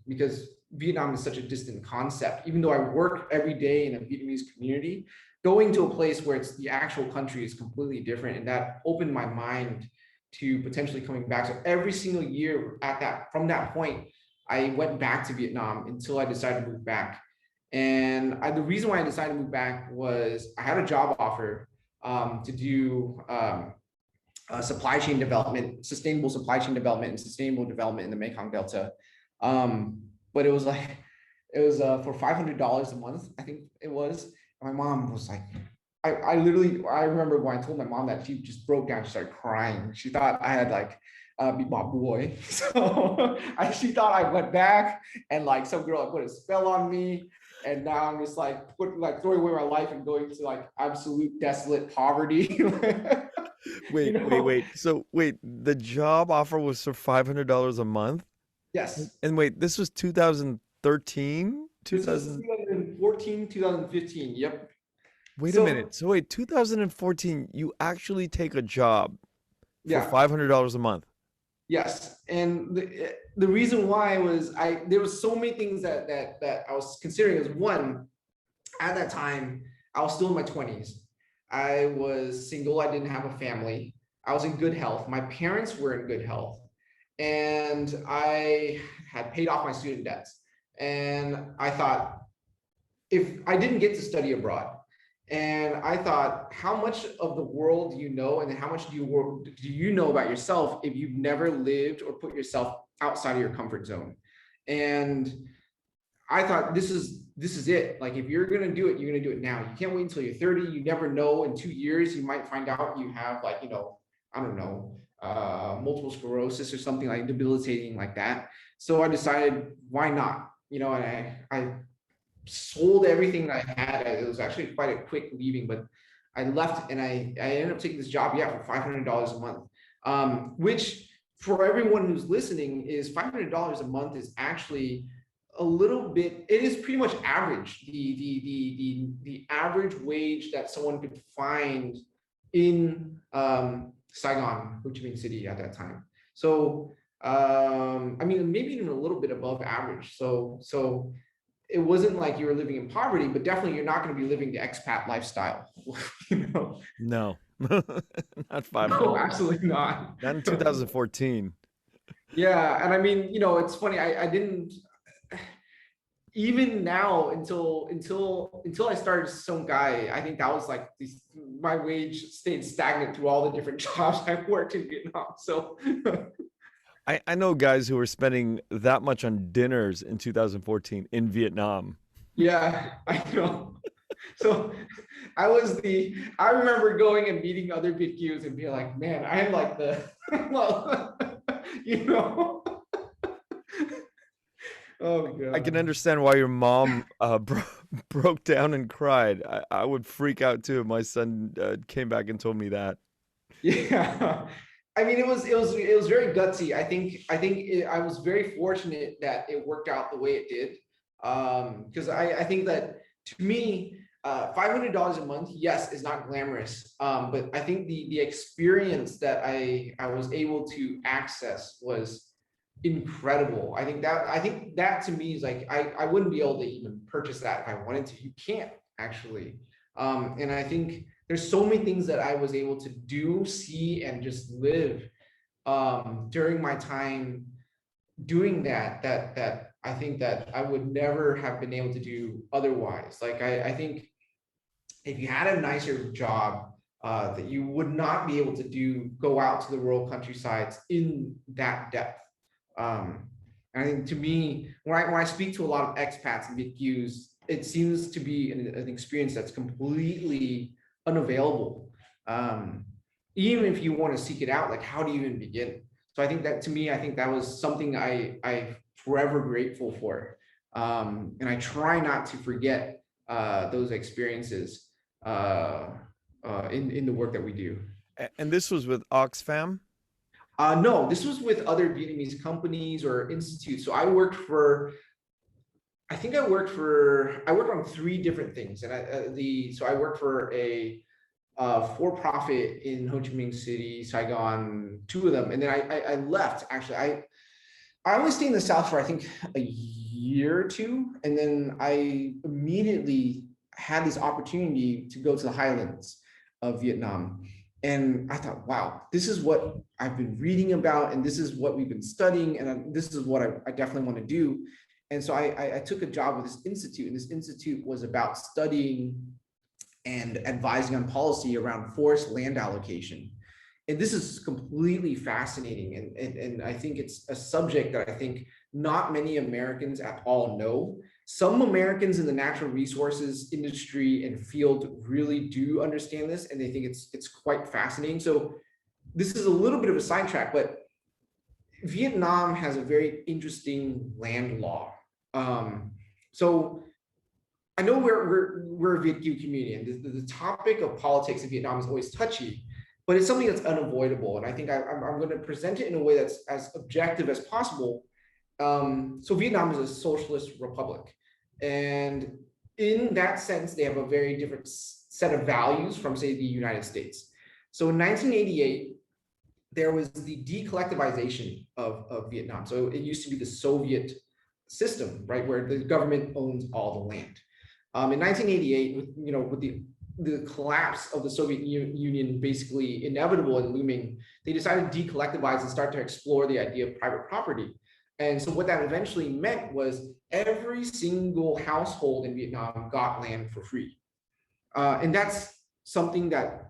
because Vietnam is such a distant concept. Even though I work every day in a Vietnamese community, going to a place where it's the actual country is completely different. And that opened my mind to potentially coming back. So every single year from that point, I went back to Vietnam until I decided to move back. And the reason why I decided to move back was I had a job offer to do supply chain development, sustainable supply chain development and sustainable development in the Mekong Delta. But it was for $500 a month, I think it was. And my mom was like, I remember when I told my mom that, she just broke down, she started crying. She thought I had like be my boy. So she thought I went back and like some girl put a spell on me. And now I'm just like throwing away my life and going to like absolute desolate poverty. Wait. So wait, the job offer was for $500 a month? Yes. And wait, this was 2013? 2014, 2015. Yep. Wait a minute. So wait, 2014, you actually take a job for $500 a month? Yes. And the reason why was there was so many things that I was considering. As one, at that time, I was still in my 20s. I was single. I didn't have a family. I was in good health. My parents were in good health. And I had paid off my student debts. And I thought, if I didn't get to study abroad, and I thought, how much of the world do you know, and then how much do you know about yourself if you've never lived or put yourself outside of your comfort zone? And I thought, this is it. Like, if you're gonna do it, you're gonna do it now. You can't wait until you're 30. You never know. In 2 years, you might find out you have like, I don't know, multiple sclerosis or something like debilitating like that. So I decided, why not? And I sold everything that I had. It was actually quite a quick leaving, but I left, and I ended up taking this job, for $500 a month, which for everyone who's listening is $500 a month is actually a little bit, it is pretty much average, the average wage that someone could find in Saigon, Ho Chi Minh City at that time. So, I mean, maybe even a little bit above average. So it wasn't like you were living in poverty, but definitely you're not going to be living the expat lifestyle. No, not 500. No, absolutely not. Not in 2014. Yeah, and I mean, it's funny. I didn't even now until I started Sông Cái. I think that was like my wage stayed stagnant through all the different jobs I've worked in Vietnam. So. I know guys who were spending that much on dinners in 2014 in Vietnam. Yeah, I know. So I remember going and meeting other VidQs and being like, man, I'm like well, Oh God. I can understand why your mom broke down and cried. I would freak out too if my son came back and told me that. Yeah. I mean, it was very gutsy. I think I was very fortunate that it worked out the way it did. Because I think that, to me, $500 a month, yes, is not glamorous. But I think the experience that I was able to access was incredible. I think that to me is like, I wouldn't be able to even purchase that if I wanted to. You can't actually. And I think there's so many things that I was able to do, see, and just live during my time doing that I think that I would never have been able to do otherwise. Like, I think if you had a nicer job, that you would not be able to go out to the rural countrysides in that depth. And I think to me, when I speak to a lot of expats and VITQs, it seems to be an experience that's completely unavailable. Even if you want to seek it out, like how do you even begin? So I think that to me, I think that was something I forever grateful for. And I try not to forget those experiences in the work that we do. And this was with Oxfam? No, this was with other Vietnamese companies or institutes. So I worked on 3 different things. And I worked for a for-profit in Ho Chi Minh City, Saigon, 2 of them. And then I left, actually. I only stayed in the South for, I think, a year or 2. And then I immediately had this opportunity to go to the highlands of Vietnam. And I thought, wow, this is what I've been reading about, and this is what we've been studying, and this is what I definitely want to do. And so I took a job with this institute, and this institute was about studying and advising on policy around forest land allocation. And this is completely fascinating. And I think it's a subject that I think not many Americans at all know. Some Americans in the natural resources industry and field really do understand this, and they think it's quite fascinating. So this is a little bit of a sidetrack, but Vietnam has a very interesting land law. So I know we're a VietQ community, and the topic of politics in Vietnam is always touchy, but it's something that's unavoidable. And I think I'm going to present it in a way that's as objective as possible. So Vietnam is a socialist republic. And in that sense, they have a very different set of values from, say, the United States. So in 1988, there was the decollectivization of Vietnam. So it used to be the Soviet system, right, where the government owns all the land. In 1988, with the collapse of the Soviet Union basically inevitable and looming, they decided to decollectivize and start to explore the idea of private property. And so what that eventually meant was every single household in Vietnam got land for free. And that's something that,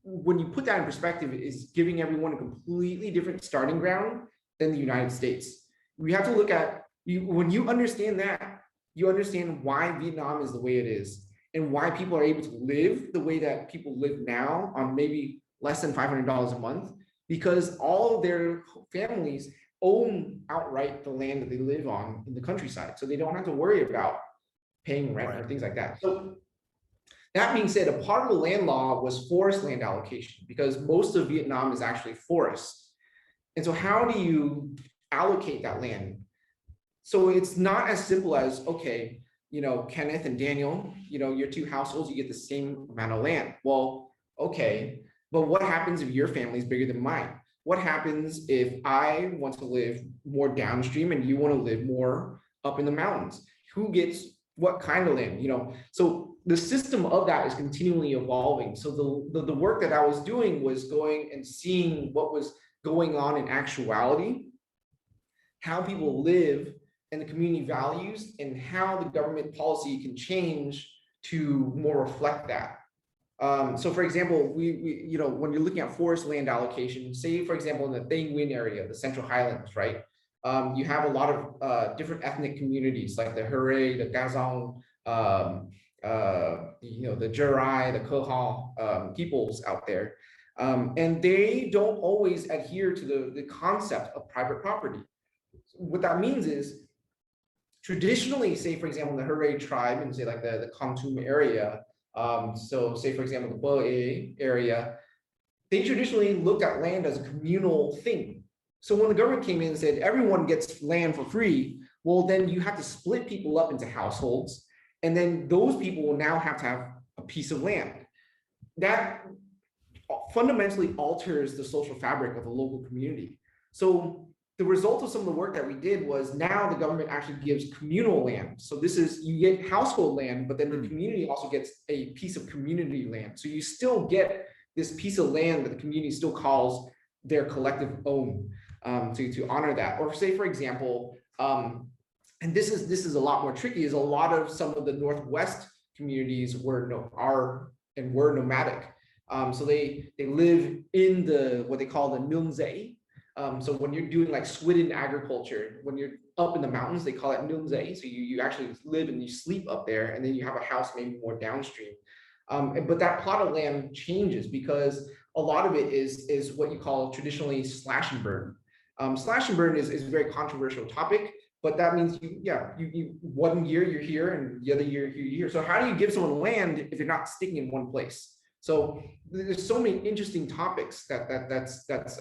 when you put that in perspective, is giving everyone a completely different starting ground than the United States. We have to look at, when you understand that, you understand why Vietnam is the way it is and why people are able to live the way that people live now on maybe less than $500 a month, because all of their families own outright the land that they live on in the countryside. So they don't have to worry about paying rent or things like that. So that being said, a part of the land law was forest land allocation, because most of Vietnam is actually forest. And so how do you allocate that land? So it's not as simple as, okay, Kenneth and Daniel, your 2 households, you get the same amount of land. Well, okay, but what happens if your family is bigger than mine? What happens if I want to live more downstream and you want to live more up in the mountains? Who gets what kind of land? So the system of that is continually evolving. So the work that I was doing was going and seeing what was going on in actuality, how people live and the community values, and how the government policy can change to more reflect that. So for example, we when you're looking at forest land allocation, say for example in the Dang Nguyen area, the Central Highlands, right? You have a lot of different ethnic communities like the Hurray, the Gazong, the Jurai, the Khohal peoples out there, and they don't always adhere to the concept of private property. What that means is, traditionally, say for example the Hurray tribe and say like the Kontum area. So say, for example, the Boe area, they traditionally looked at land as a communal thing. So when the government came in and said, everyone gets land for free, well, then you have to split people up into households. And then those people will now have to have a piece of land. That fundamentally alters the social fabric of a local community. So the result of some of the work that we did was, now the government actually gives communal land. So this is, you get household land, but then the community also gets a piece of community land. So you still get this piece of land that the community still calls their collective own, to honor that. Or say, for example, and this is a lot more tricky, is a lot of some of the Northwest communities were nomadic. So they live in what they call the Nung. So when you're doing like swidden agriculture, when you're up in the mountains, they call it Nung. So you actually live and you sleep up there, and then you have a house maybe more downstream. But that plot of land changes because a lot of it is what you call traditionally slash and burn. Slash and burn is a very controversial topic, but that means you 1 year you're here and the other year you're here. So how do you give someone land if you're not sticking in one place? So there's so many interesting topics that's that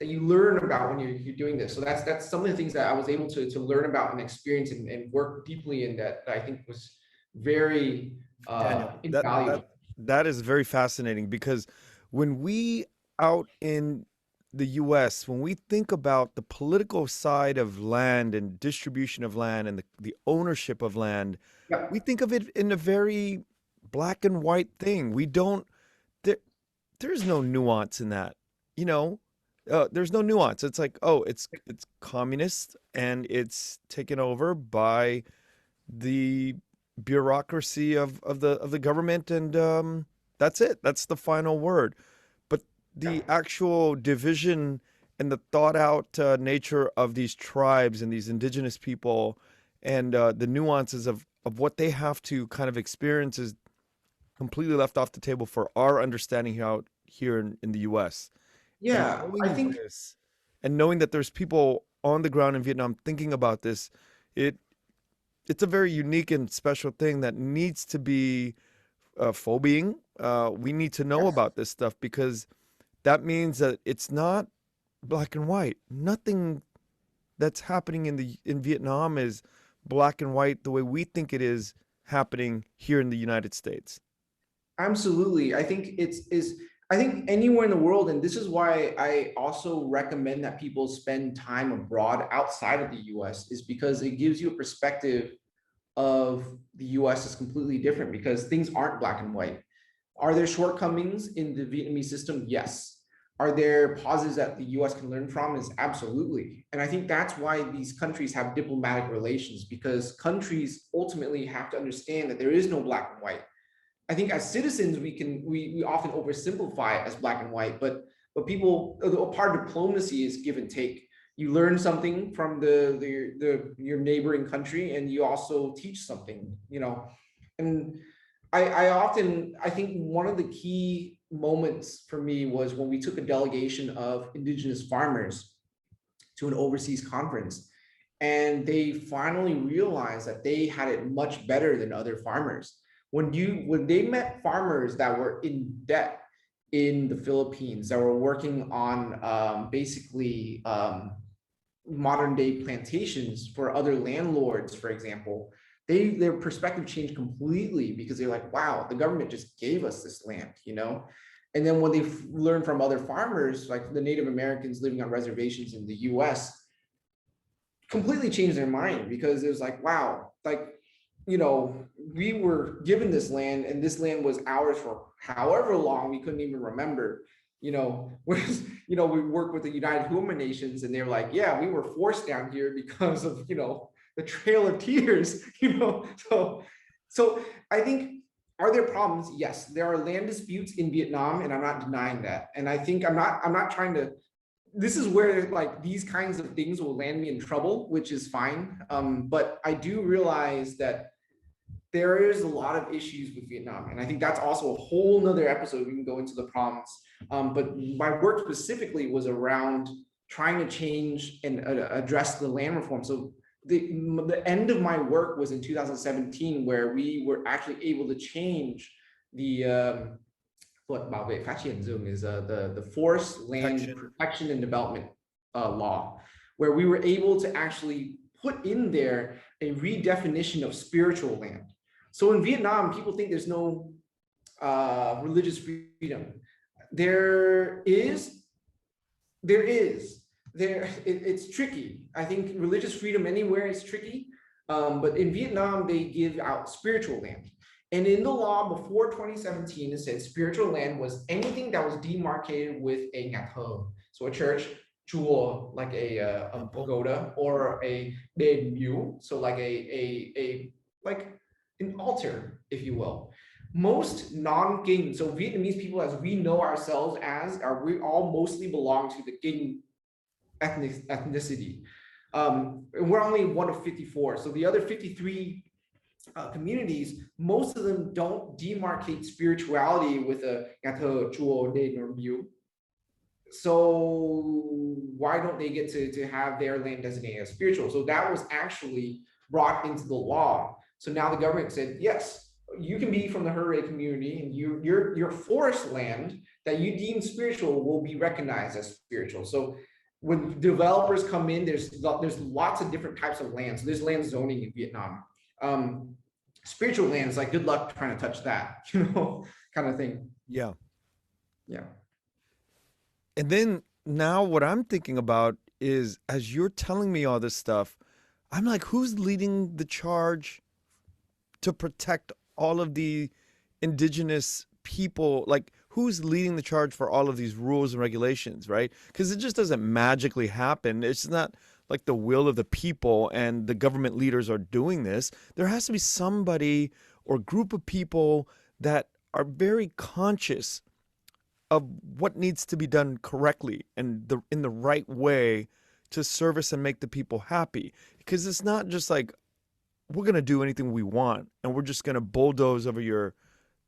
you learn about when you're doing this. So that's some of the things that I was able to learn about and experience and work deeply in that I think was very Daniel, invaluable. that is very fascinating because when we out in the US, when we think about the political side of land and distribution of land and the ownership of land, Yeah. we think of it in a very black and white thing. We don't, there, there's no nuance in that, you know? There's no nuance. It's like, oh, it's communist and it's taken over by the bureaucracy of the government, and that's it. That's the final word. But the actual division and the thought out nature of these tribes and these indigenous people and the nuances of what they have to kind of experience is completely left off the table for our understanding out here in the US. And Yeah, I knowing think this and knowing that there's people on the ground in Vietnam thinking about this, it it's a very unique and special thing that needs to be phobiing. We need to know yes. about this stuff because that means that it's not black and white. Nothing that's happening in Vietnam is black and white the way we think it is happening here in the United States. Absolutely. I think I think anywhere in the world, and this is why I also recommend that people spend time abroad outside of the US, is because it gives you a perspective of the US is completely different because things aren't black and white. Are there shortcomings in the Vietnamese system? Yes. Are there positives that the US can learn from? Is absolutely. And I think that's why these countries have diplomatic relations, because countries ultimately have to understand that there is no black and white. I think as citizens, we often oversimplify it as black and white, but people, a part of diplomacy is give and take. You learn something from your neighboring country, and you also teach something, And I think one of the key moments for me was when we took a delegation of indigenous farmers to an overseas conference, and they finally realized that they had it much better than other farmers. When they met farmers that were in debt in the Philippines, that were working on basically modern day plantations for other landlords, for example, their perspective changed completely because they're like, wow, the government just gave us this land. And then when they learned from other farmers, like the Native Americans living on reservations in the US, completely changed their mind because it was like, wow, like, we were given this land and this land was ours for however long we couldn't even remember. Whereas, we work with the United Human Nations and they're like, yeah, we were forced down here because of, the Trail of Tears, So I think, are there problems? Yes, there are land disputes in Vietnam, and I'm not denying that. And I think I'm not trying to, this is where like these kinds of things will land me in trouble, which is fine. But I do realize that there is a lot of issues with Vietnam. And I think that's also a whole nother episode. We can go into the problems. But my work specifically was around trying to change and address the land reform. So the end of my work was in 2017, where we were actually able to change the what bảo vệ phát triển rừng is the forest land protection and development law, where we were able to actually put in there a redefinition of spiritual land. So in Vietnam, people think there's no religious freedom. There is. It's tricky. I think religious freedom anywhere is tricky, but in Vietnam, they give out spiritual land. And in the law before 2017, it said spiritual land was anything that was demarcated with a nhà thờ, so a church, chùa, like a pagoda, or a đền miếu, so like like an altar, if you will. most non-Ging, so Vietnamese people as we know ourselves as, we all mostly belong to the Ging ethnicity. We're only one of 54. So the other 53 communities, most of them don't demarcate spirituality with a so why don't they get to have their land designated as spiritual? So that was actually brought into the law. So now the government said, yes, you can be from the Hurray community, and your forest land that you deem spiritual will be recognized as spiritual. So when developers come in, there's lots of different types of lands. So there's land zoning in Vietnam. Spiritual lands, like good luck trying to touch that, kind of thing. Yeah. Yeah. And then now what I'm thinking about is, as you're telling me all this stuff, I'm like, who's leading the charge to protect all of the indigenous people? Like, who's leading the charge for all of these rules and regulations, right? Because it just doesn't magically happen. It's not like the will of the people and the government leaders are doing this. There has to be somebody or group of people that are very conscious of what needs to be done correctly and in the right way to service and make the people happy. Because it's not just like, we're going to do anything we want and we're just going to bulldoze over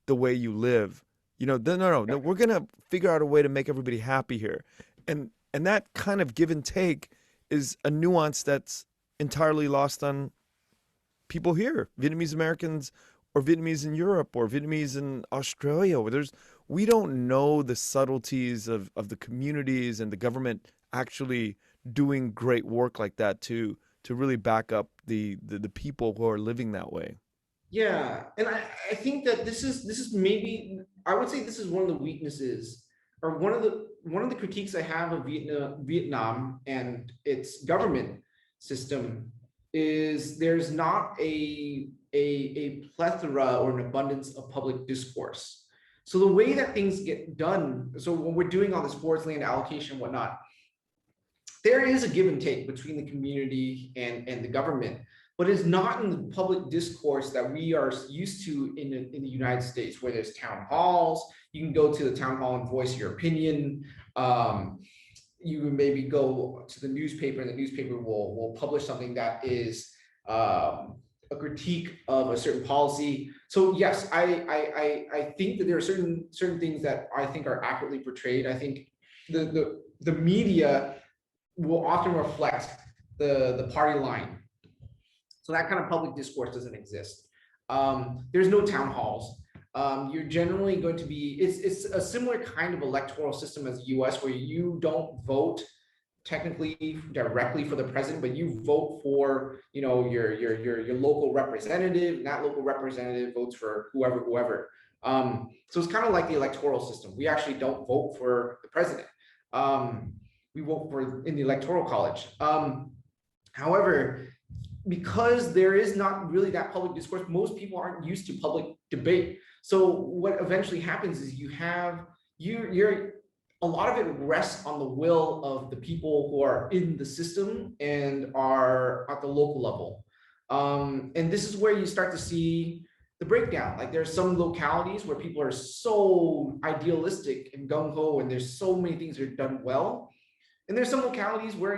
the way you live. No, we're going to figure out a way to make everybody happy here. And that kind of give and take is a nuance that's entirely lost on people here, Vietnamese Americans or Vietnamese in Europe or Vietnamese in Australia, where we don't know the subtleties of the communities and the government actually doing great work like that to really back up the people who are living that way. Yeah, and I think that this is maybe, I would say this is one of the weaknesses, or one of the critiques I have of Vietnam and its government system is there's not a plethora or an abundance of public discourse. So the way that things get done, so when we're doing all this forest land allocation and whatnot, there is a give and take between the community and the government, but it's not in the public discourse that we are used to in the United States, where there's town halls. You can go to the town hall and voice your opinion. You can maybe go to the newspaper, and the newspaper will publish something that is a critique of a certain policy. So yes, I think that there are certain things that I think are accurately portrayed. I think the media will often reflect the party line. So that kind of public discourse doesn't exist. There's no town halls. You're generally going to be, it's a similar kind of electoral system as the US, where you don't vote technically directly for the president, but you vote for, your local representative, and that local representative votes for whoever. So it's kind of like the electoral system. We actually don't vote for the president. We vote for in the electoral college. However, because there is not really that public discourse, most people aren't used to public debate. So what eventually happens is a lot of it rests on the will of the people who are in the system and are at the local level. And this is where you start to see the breakdown. Like there's some localities where people are so idealistic and gung-ho, and there's so many things that are done well. And there's some localities where,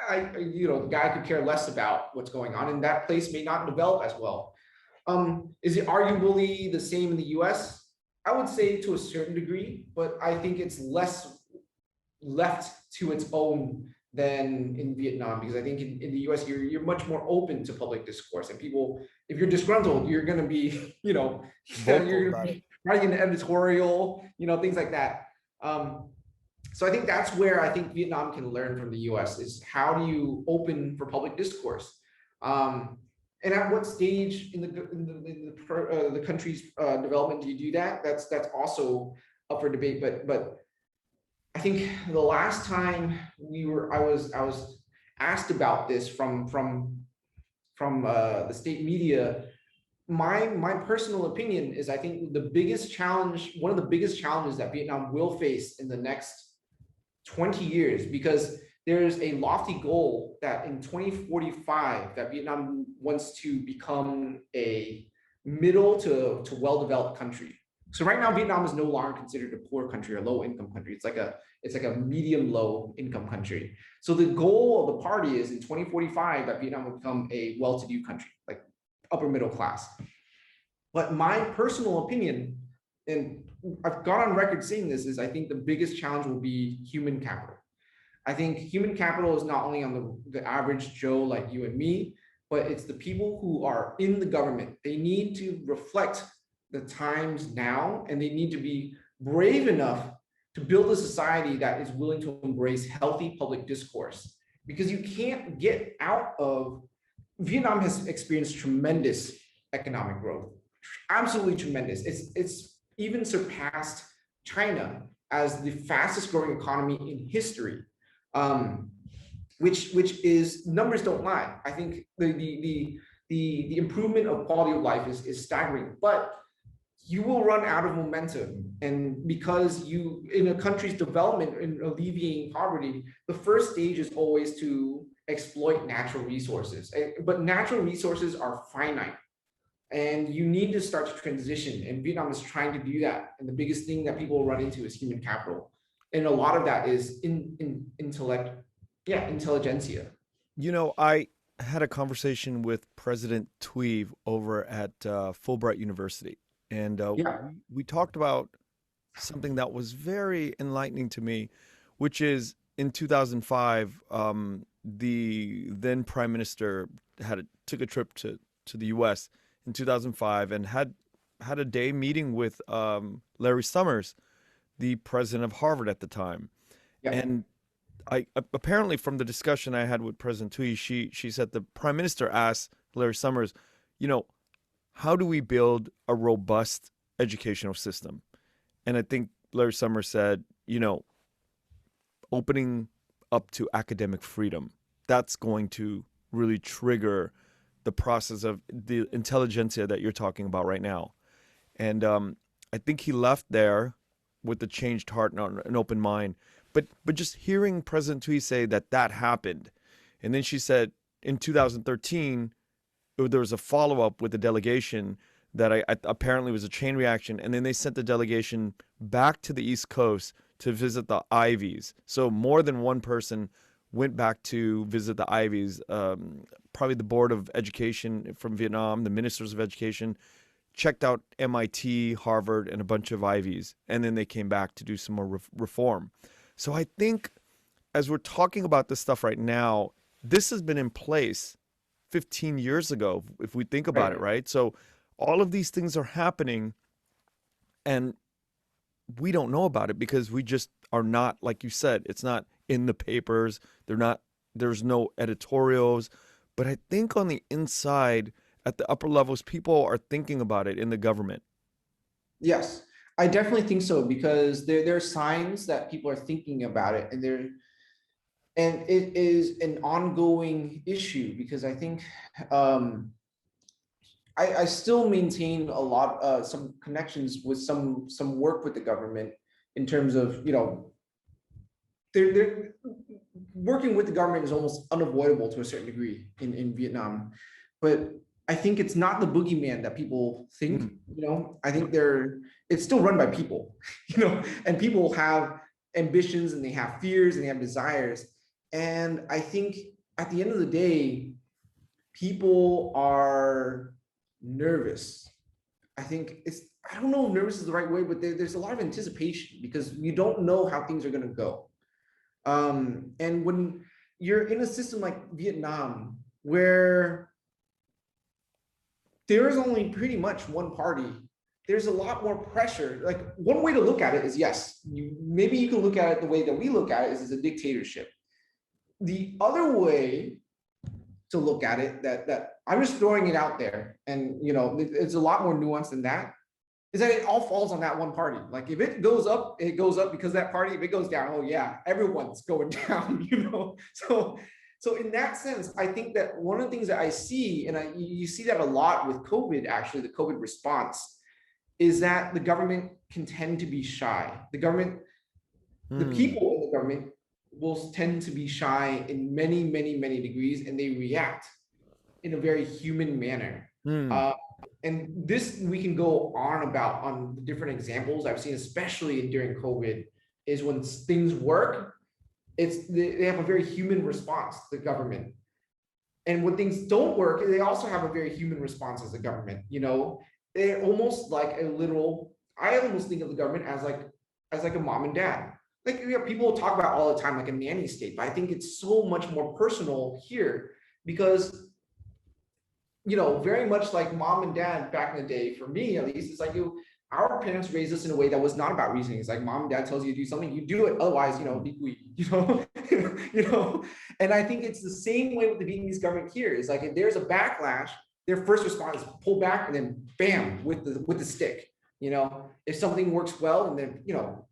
the guy could care less about what's going on, and that place may not develop as well. Is it arguably the same in the US? I would say to a certain degree, but I think it's less left to its own than in Vietnam, because I think in the US, you're much more open to public discourse, and people, if you're disgruntled, you're going to be, you're going to be writing an editorial, things like that. So I think that's where I think Vietnam can learn from the US, is how do you open for public discourse? And at what stage in the country's development do you do that? That's also up for debate. But I think the last time I was asked about this from the state media. My personal opinion is, I think one of the biggest challenges that Vietnam will face in the next 20 years, because there's a lofty goal that in 2045 that Vietnam wants to become a middle to well-developed country. So right now, Vietnam is no longer considered a poor country or low-income country. It's like a medium-low income country. So the goal of the party is in 2045 that Vietnam will become a well-to-do country, like upper middle class. But my personal opinion, and I've got on record saying this, is I think the biggest challenge will be human capital. I think human capital is not only on the average Joe like you and me, but it's the people who are in the government. They need to reflect the times now, and they need to be brave enough to build a society that is willing to embrace healthy public discourse. Because you can't get out of, Vietnam has experienced tremendous economic growth, absolutely tremendous. It's even surpassed China as the fastest growing economy in history. Which is, numbers don't lie. I think the improvement of quality of life is staggering, but you will run out of momentum. And because in a country's development in alleviating poverty, the first stage is always to exploit natural resources. But natural resources are finite, and you need to start to transition. And Vietnam is trying to do that. And the biggest thing that people run into is human capital. And a lot of that is intelligentsia. You know, I had a conversation with President Tweeve over at Fulbright University, and we talked about something that was very enlightening to me, which is in 2005, the then Prime Minister took a trip to the U.S. in 2005 and had a day meeting with Larry Summers, the president of Harvard at the time. Yeah. And I apparently, from the discussion I had with President Tweeve, she said the Prime Minister asked Larry Summers, you know, how do we build a robust educational system? And I think Larry Summers said, you know, opening up to academic freedom, that's going to really trigger the process of the intelligentsia that you're talking about right now. And I think he left there with a changed heart and an open mind. But just hearing President Tweeve say that happened, and then she said in 2013 there was a follow-up with the delegation that apparently was a chain reaction, and then they sent the delegation back to the East Coast to visit the Ivies. So more than one person went back to visit the Ivies. Probably the Board of Education from Vietnam, the Ministers of Education, checked out MIT, Harvard, and a bunch of Ivies, and then they came back to do some more reform. So I think as we're talking about this stuff right now, this has been in place 15 years ago, if we think about it, right? So all of these things are happening, and we don't know about it because we just are not, like you said, it's not in the papers. There's no editorials. But I think on the inside, at the upper levels, people are thinking about it in the government. Yes, I definitely think so, because there are signs that people are thinking about it, and it is an ongoing issue, because I think I still maintain a lot some connections with some work with the government in terms of, you know, they're working with the government is almost unavoidable to a certain degree in Vietnam, but I think it's not the boogeyman that people think. You know, I think it's still run by people, you know, and people have ambitions and they have fears and they have desires. And I think at the end of the day, people are nervous. I don't know if nervous is the right way, but there's a lot of anticipation because you don't know how things are going to go. And when you're in a system like Vietnam, where there is only pretty much one party, there's a lot more pressure. Like, one way to look at it is, yes, maybe you can look at it the way that we look at it, is as a dictatorship. The other way to look at it, that I'm just throwing it out there, and you know, it's a lot more nuanced than that, is that it all falls on that one party. Like, if it goes up, it goes up because that party. If it goes down, oh yeah, everyone's going down, you know. So in that sense, I think that one of the things that I see, and you see that a lot with COVID, actually, the COVID response, is that the government can tend to be shy. The government, the people in the government will tend to be shy in many, many, many degrees, and they react in a very human manner. And this we can go on about on the different examples I've seen, especially during COVID, is when things work, they have a very human response, the government. And when things don't work, they also have a very human response as a government. They're almost like a little, I almost think of the government as like a mom and dad. Like, people talk about all the time like a nanny state, but I think it's so much more personal here because, very much like mom and dad back in the day, for me at least, it's like our parents raised us in a way that was not about reasoning. It's like mom and dad tells you to do something, you do it. Otherwise, And I think it's the same way with the Vietnamese government here. Is like, if there's a backlash, their first response is pull back and then bam with the stick. If something works well, and then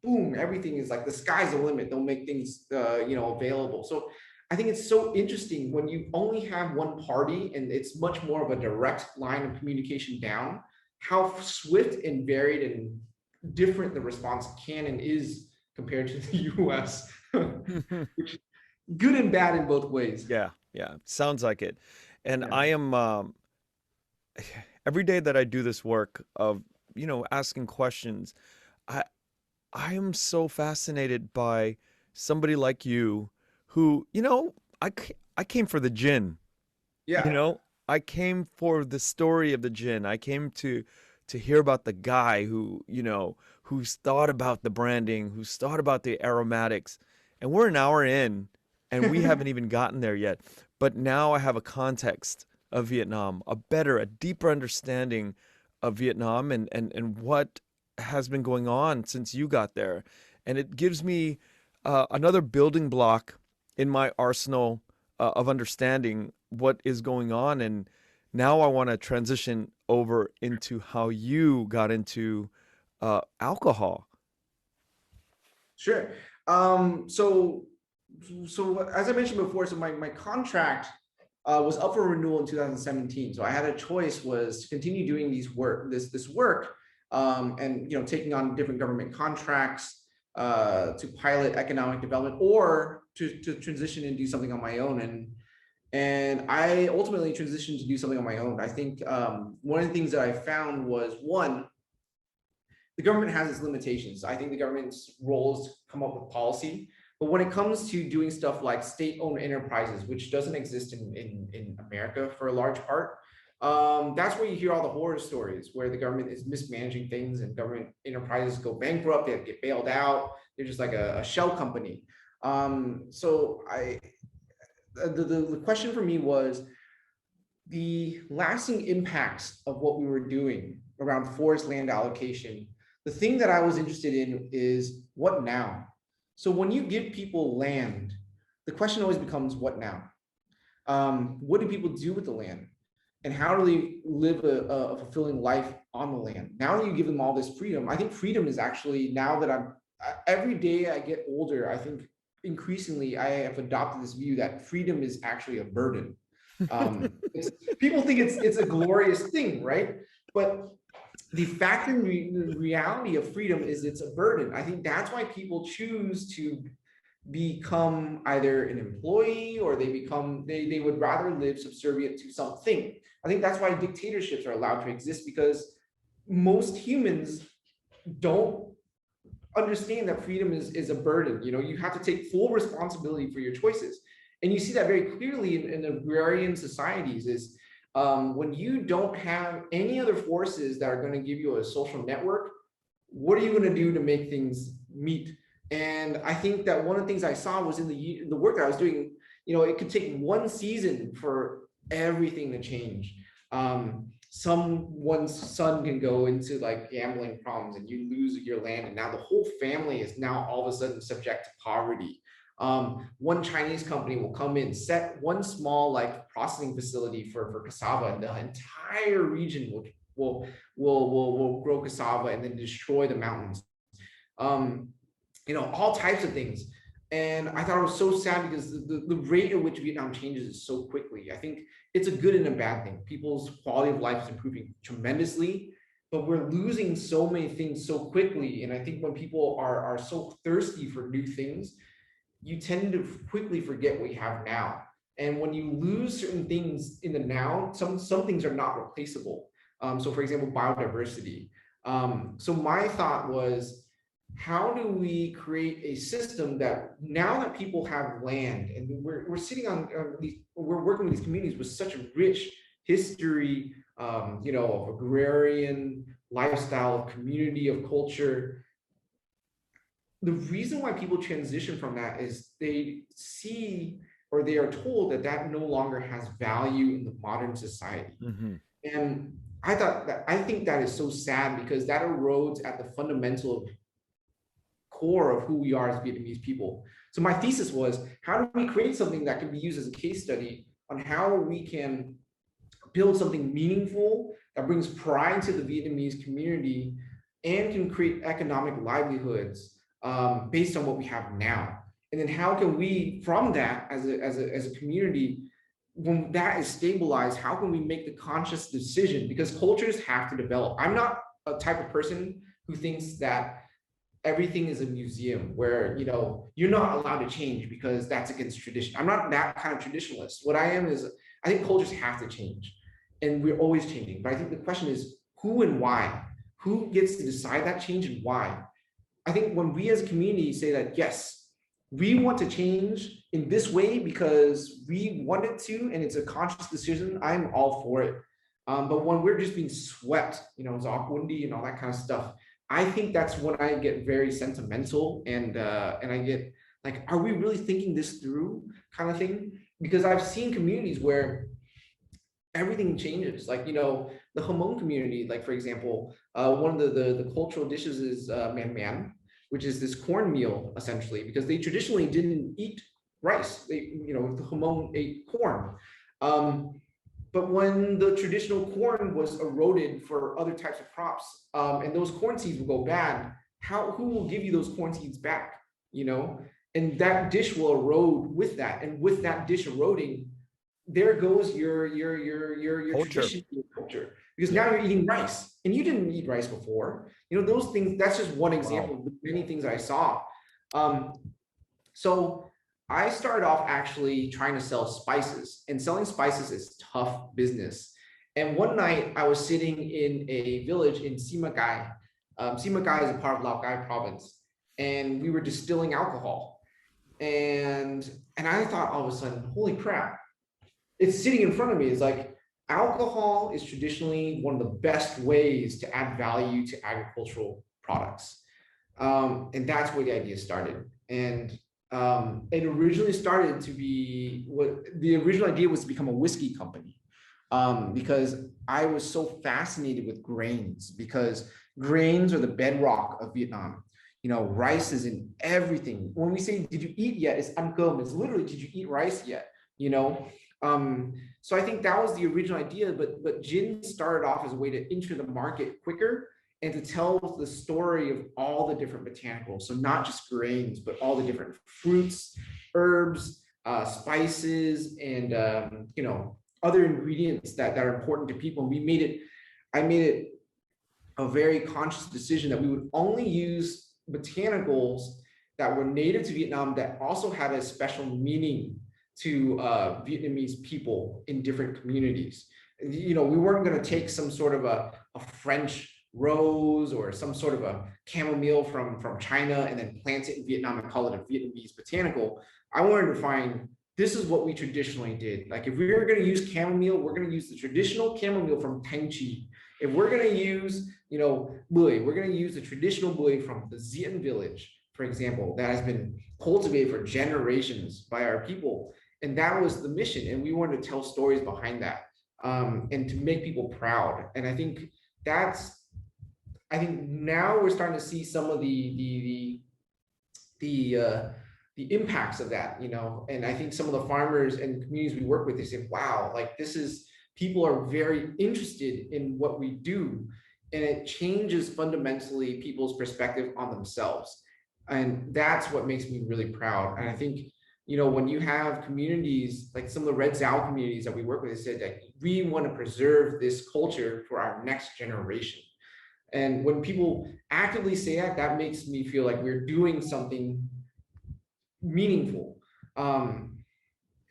boom, everything is like the sky's the limit. They'll make things available. So I think it's so interesting when you only have one party and it's much more of a direct line of communication down, how swift and varied and different the response can and is compared to the US, which good and bad in both ways. Yeah, sounds like it. And I am every day that I do this work of asking questions, I am so fascinated by somebody like you who I came for the gin. I came for the story of the gin. I came to hear about the guy who's thought about the branding, who's thought about the aromatics. And we're an hour in and we haven't even gotten there yet. But now I have a context of Vietnam, a deeper understanding of Vietnam and what has been going on since you got there. And it gives me another building block in my arsenal of understanding what is going on. And now I want to transition over into how you got into alcohol. Sure. So as I mentioned before, so my contract was up for renewal in 2017. So I had a choice, was to continue doing this work, and taking on different government contracts to pilot economic development, or to transition and do something on my own. And I ultimately transitioned to do something on my own. I think one of the things that I found was, one, the government has its limitations. I think the government's role is to come up with policy. But when it comes to doing stuff like state-owned enterprises, which doesn't exist in America for a large part, that's where you hear all the horror stories where the government is mismanaging things and government enterprises go bankrupt, they get bailed out. They're just like a shell company. The question for me was the lasting impacts of what we were doing around forest land allocation. The thing that I was interested in is, what now? So when you give people land, the question always becomes, what now? What do people do with the land? And how do they live a fulfilling life on the land? Now that you give them all this freedom, I think freedom is actually, now that every day I get older, I think increasingly I have adopted this view that freedom is actually a burden. People think it's a glorious thing, right? But the fact and the reality of freedom is it's a burden. I think that's why people choose to become either an employee, or they would rather live subservient to something. I think that's why dictatorships are allowed to exist, because most humans don't understand that freedom is a burden. You have to take full responsibility for your choices. And you see that very clearly in agrarian societies is when you don't have any other forces that are going to give you a social network, what are you going to do to make things meet? And I think that one of the things I saw was in the work that I was doing, it could take one season for everything to change. Someone's son can go into like gambling problems and you lose your land, and now the whole family is now all of a sudden subject to poverty. One Chinese company will come in, set one small like processing facility for cassava, and the entire region will grow cassava and then destroy the mountains. All types of things. And I thought it was so sad because the rate at which Vietnam changes is so quickly. I think it's a good and a bad thing. People's quality of life is improving tremendously, but we're losing so many things so quickly. And I think when people are so thirsty for new things, you tend to quickly forget what you have now. And when you lose certain things in the now, some things are not replaceable. So for example, biodiversity. So my thought was, how do we create a system that now that people have land and we're sitting on we're working with these communities with such a rich history, of agrarian lifestyle, of community, of culture. The reason why people transition from that is they see or they are told that that no longer has value in the modern society. Mm-hmm. And I think that is so sad because that erodes at the fundamental core of who we are as Vietnamese people. So my thesis was, how do we create something that can be used as a case study on how we can build something meaningful that brings pride to the Vietnamese community and can create economic livelihoods based on what we have now. And then how can we, from that as a community, when that is stabilized, how can we make the conscious decision? Because cultures have to develop. I'm not a type of person who thinks that everything is a museum where, you're not allowed to change because that's against tradition. I'm not that kind of traditionalist. What I am is, I think cultures have to change and we're always changing. But I think the question is who and why? Who gets to decide that change and why? I think when we as a community say that, yes, we want to change in this way because we want it to, and it's a conscious decision, I'm all for it. But when we're just being swept, Zokwundi and all that kind of stuff, I think that's when I get very sentimental and I get like, are we really thinking this through kind of thing? Because I've seen communities where everything changes. Like, the Hmong community, like for example, one of the cultural dishes is man man, which is this cornmeal essentially, because they traditionally didn't eat rice. They, the Hmong ate corn. But when the traditional corn was eroded for other types of crops, and those corn seeds will go bad, who will give you those corn seeds back? And that dish will erode with that. And with that dish eroding, there goes your tradition, your culture, because now you're eating rice and you didn't eat rice before. Those things, that's just one example of many things I saw. So I started off actually trying to sell spices, and selling spices is tough business. And one night I was sitting in a village in Simacai. Simacai is a part of Lao Cai province, and we were distilling alcohol. And I thought all of a sudden, holy crap, it's sitting in front of me. It's like, alcohol is traditionally one of the best ways to add value to agricultural products. And that's where the idea started. And it originally started to be, the original idea was to become a whiskey company, because I was so fascinated with grains, because grains are the bedrock of Vietnam. Rice is in everything. When we say, did you eat yet? It's ăn cơm. It's literally, did you eat rice yet? So I think that was the original idea, but gin started off as a way to enter the market quicker and to tell the story of all the different botanicals. So not just grains, but all the different fruits, herbs, spices, and other ingredients that are important to people. And I made it a very conscious decision that we would only use botanicals that were native to Vietnam that also had a special meaning to Vietnamese people in different communities. We weren't going to take some sort of a French rose or some sort of a chamomile from China and then plant it in Vietnam and call it a Vietnamese botanical. I wanted to find, this is what we traditionally did. Like, if we were going to use chamomile, we're going to use the traditional chamomile from Thanh Chi. If we're going to use, bưởi, we're going to use the traditional bưởi from the Dien village, for example, that has been cultivated for generations by our people. And that was the mission. And we wanted to tell stories behind that, and to make people proud. And I think now we're starting to see some of the impacts of that, and I think some of the farmers and communities we work with, they say, wow, like people are very interested in what we do, and it changes fundamentally people's perspective on themselves. And that's what makes me really proud. And I think, when you have communities like some of the Red Dao communities that we work with, they said that we want to preserve this culture for our next generation. And when people actively say that makes me feel like we're doing something meaningful.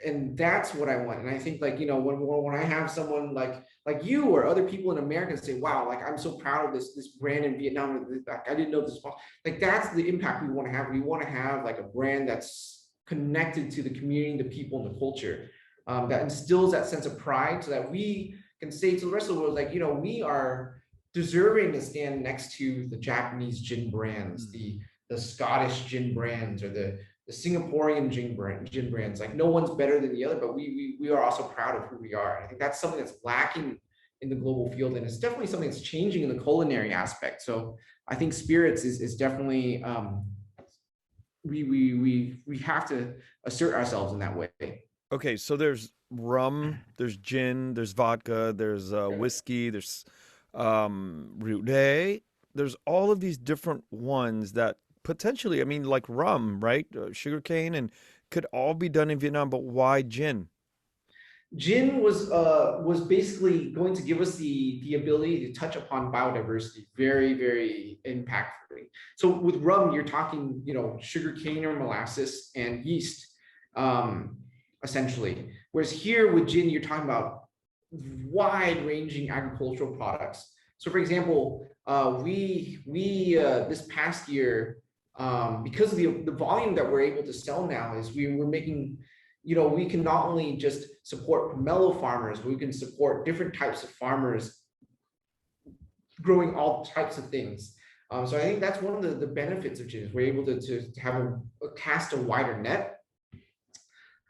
and that's what I want. And I think, like, you know, when I have someone like you or other people in America say, wow, like, I'm so proud of this brand in Vietnam, like, I didn't know this, like, that's the impact we want to have. We want to have like a brand that's connected to the community, the people, and the culture, that instills that sense of pride, so that we can say to the rest of the world, like, you know, we are deserving to stand next to the Japanese gin brands, the Scottish gin brands, or the Singaporean gin brands. Like, no one's better than the other, but we are also proud of who we are. And I think that's something that's lacking in the global field, and it's definitely something that's changing in the culinary aspect. So I think spirits is definitely, we have to assert ourselves in that way. Okay, so there's rum, there's gin, there's vodka, there's whiskey, there's rosé. There's all of these different ones that potentially, I mean, like rum, right? Sugarcane, and could all be done in Vietnam, but why gin? Gin was basically going to give us the ability to touch upon biodiversity very, very impactfully. So with rum, you're talking, you know, sugar cane or molasses and yeast, essentially. Whereas here with gin, you're talking about wide ranging agricultural products. So for example, we this past year, because of the volume that we're able to sell now, is we're making, you know, we can not only just support pomelo farmers, but we can support different types of farmers growing all types of things. So I think that's one of the benefits of gin, is we're able to have cast a wider net.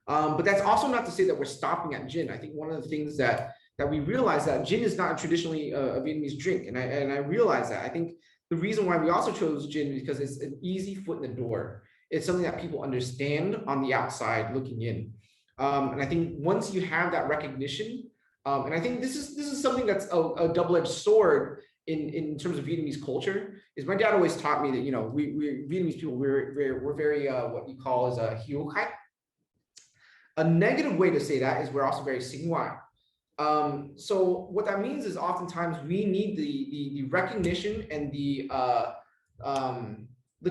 But that's also not to say that we're stopping at gin. I think one of the things that we realize, that gin is not traditionally a Vietnamese drink, and I realize that. I think the reason why we also chose gin is because it's an easy foot in the door. It's something that people understand on the outside looking in, and I think once you have that recognition, and I think this is something that's a double-edged sword in terms of Vietnamese culture. Is my dad always taught me that, you know, we Vietnamese people, we're very what you call as a hiếu khách. A negative way to say that is we're also very sinh hoạt. So what that means is oftentimes we need the recognition and the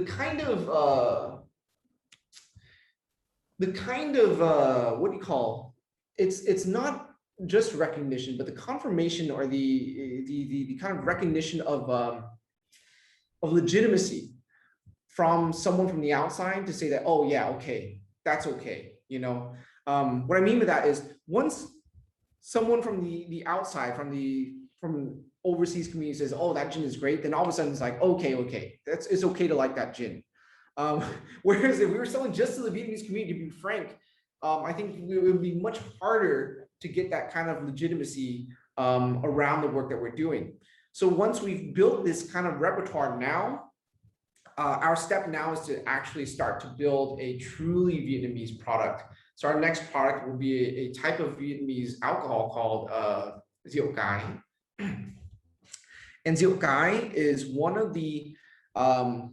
kind of what do you call, it's not just recognition, but the confirmation, or the kind of recognition of legitimacy from someone from the outside, to say that, oh yeah, okay, that's okay, you know. What I mean by that is, once someone from the outside, from overseas community says, oh, that gin is great, then all of a sudden it's like, okay, it's okay to like that gin. Whereas if we were selling just to the Vietnamese community, to be frank, I think it would be much harder to get that kind of legitimacy around the work that we're doing. So once we've built this kind of repertoire now, our step now is to actually start to build a truly Vietnamese product. So our next product will be a type of Vietnamese alcohol called rượu cái. And rượu cái is one of the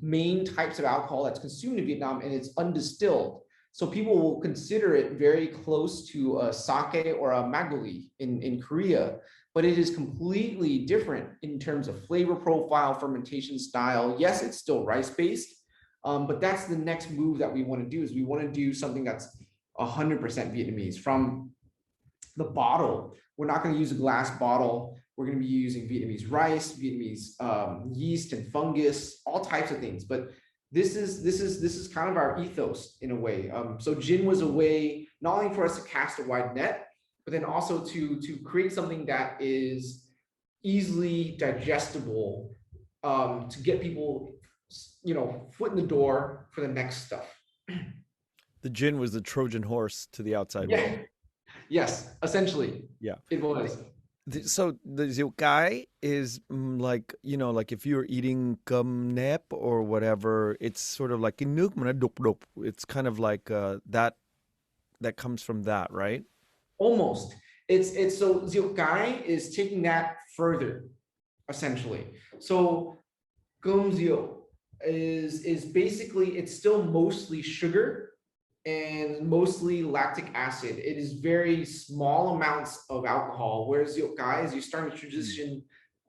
main types of alcohol that's consumed in Vietnam, and it's undistilled. So people will consider it very close to a sake or a makgeolli in Korea, but it is completely different in terms of flavor profile, fermentation style. Yes, it's still rice-based, but that's the next move that we want to do, is we want to do something that's 100% Vietnamese. From the bottle, we're not going to use a glass bottle. We're going to be using Vietnamese rice, Vietnamese yeast and fungus, all types of things. But this is kind of our ethos in a way. So gin was a way not only for us to cast a wide net, but then also to create something that is easily digestible, to get people, you know, foot in the door for the next stuff. The gin was the Trojan horse to the outside Yeah. world. Yes, essentially. Yeah. It was. So the rượu cái is like, you know, like if you're eating cơm nếp or whatever, it's sort of like cái nước mà nó đục đục. It's kind of like that comes from that, right? Almost. It's so rượu cái is taking that further, essentially. So cơm rượu is basically, it's still mostly sugar and mostly lactic acid. It is very small amounts of alcohol, whereas rượu cái is you're starting to transition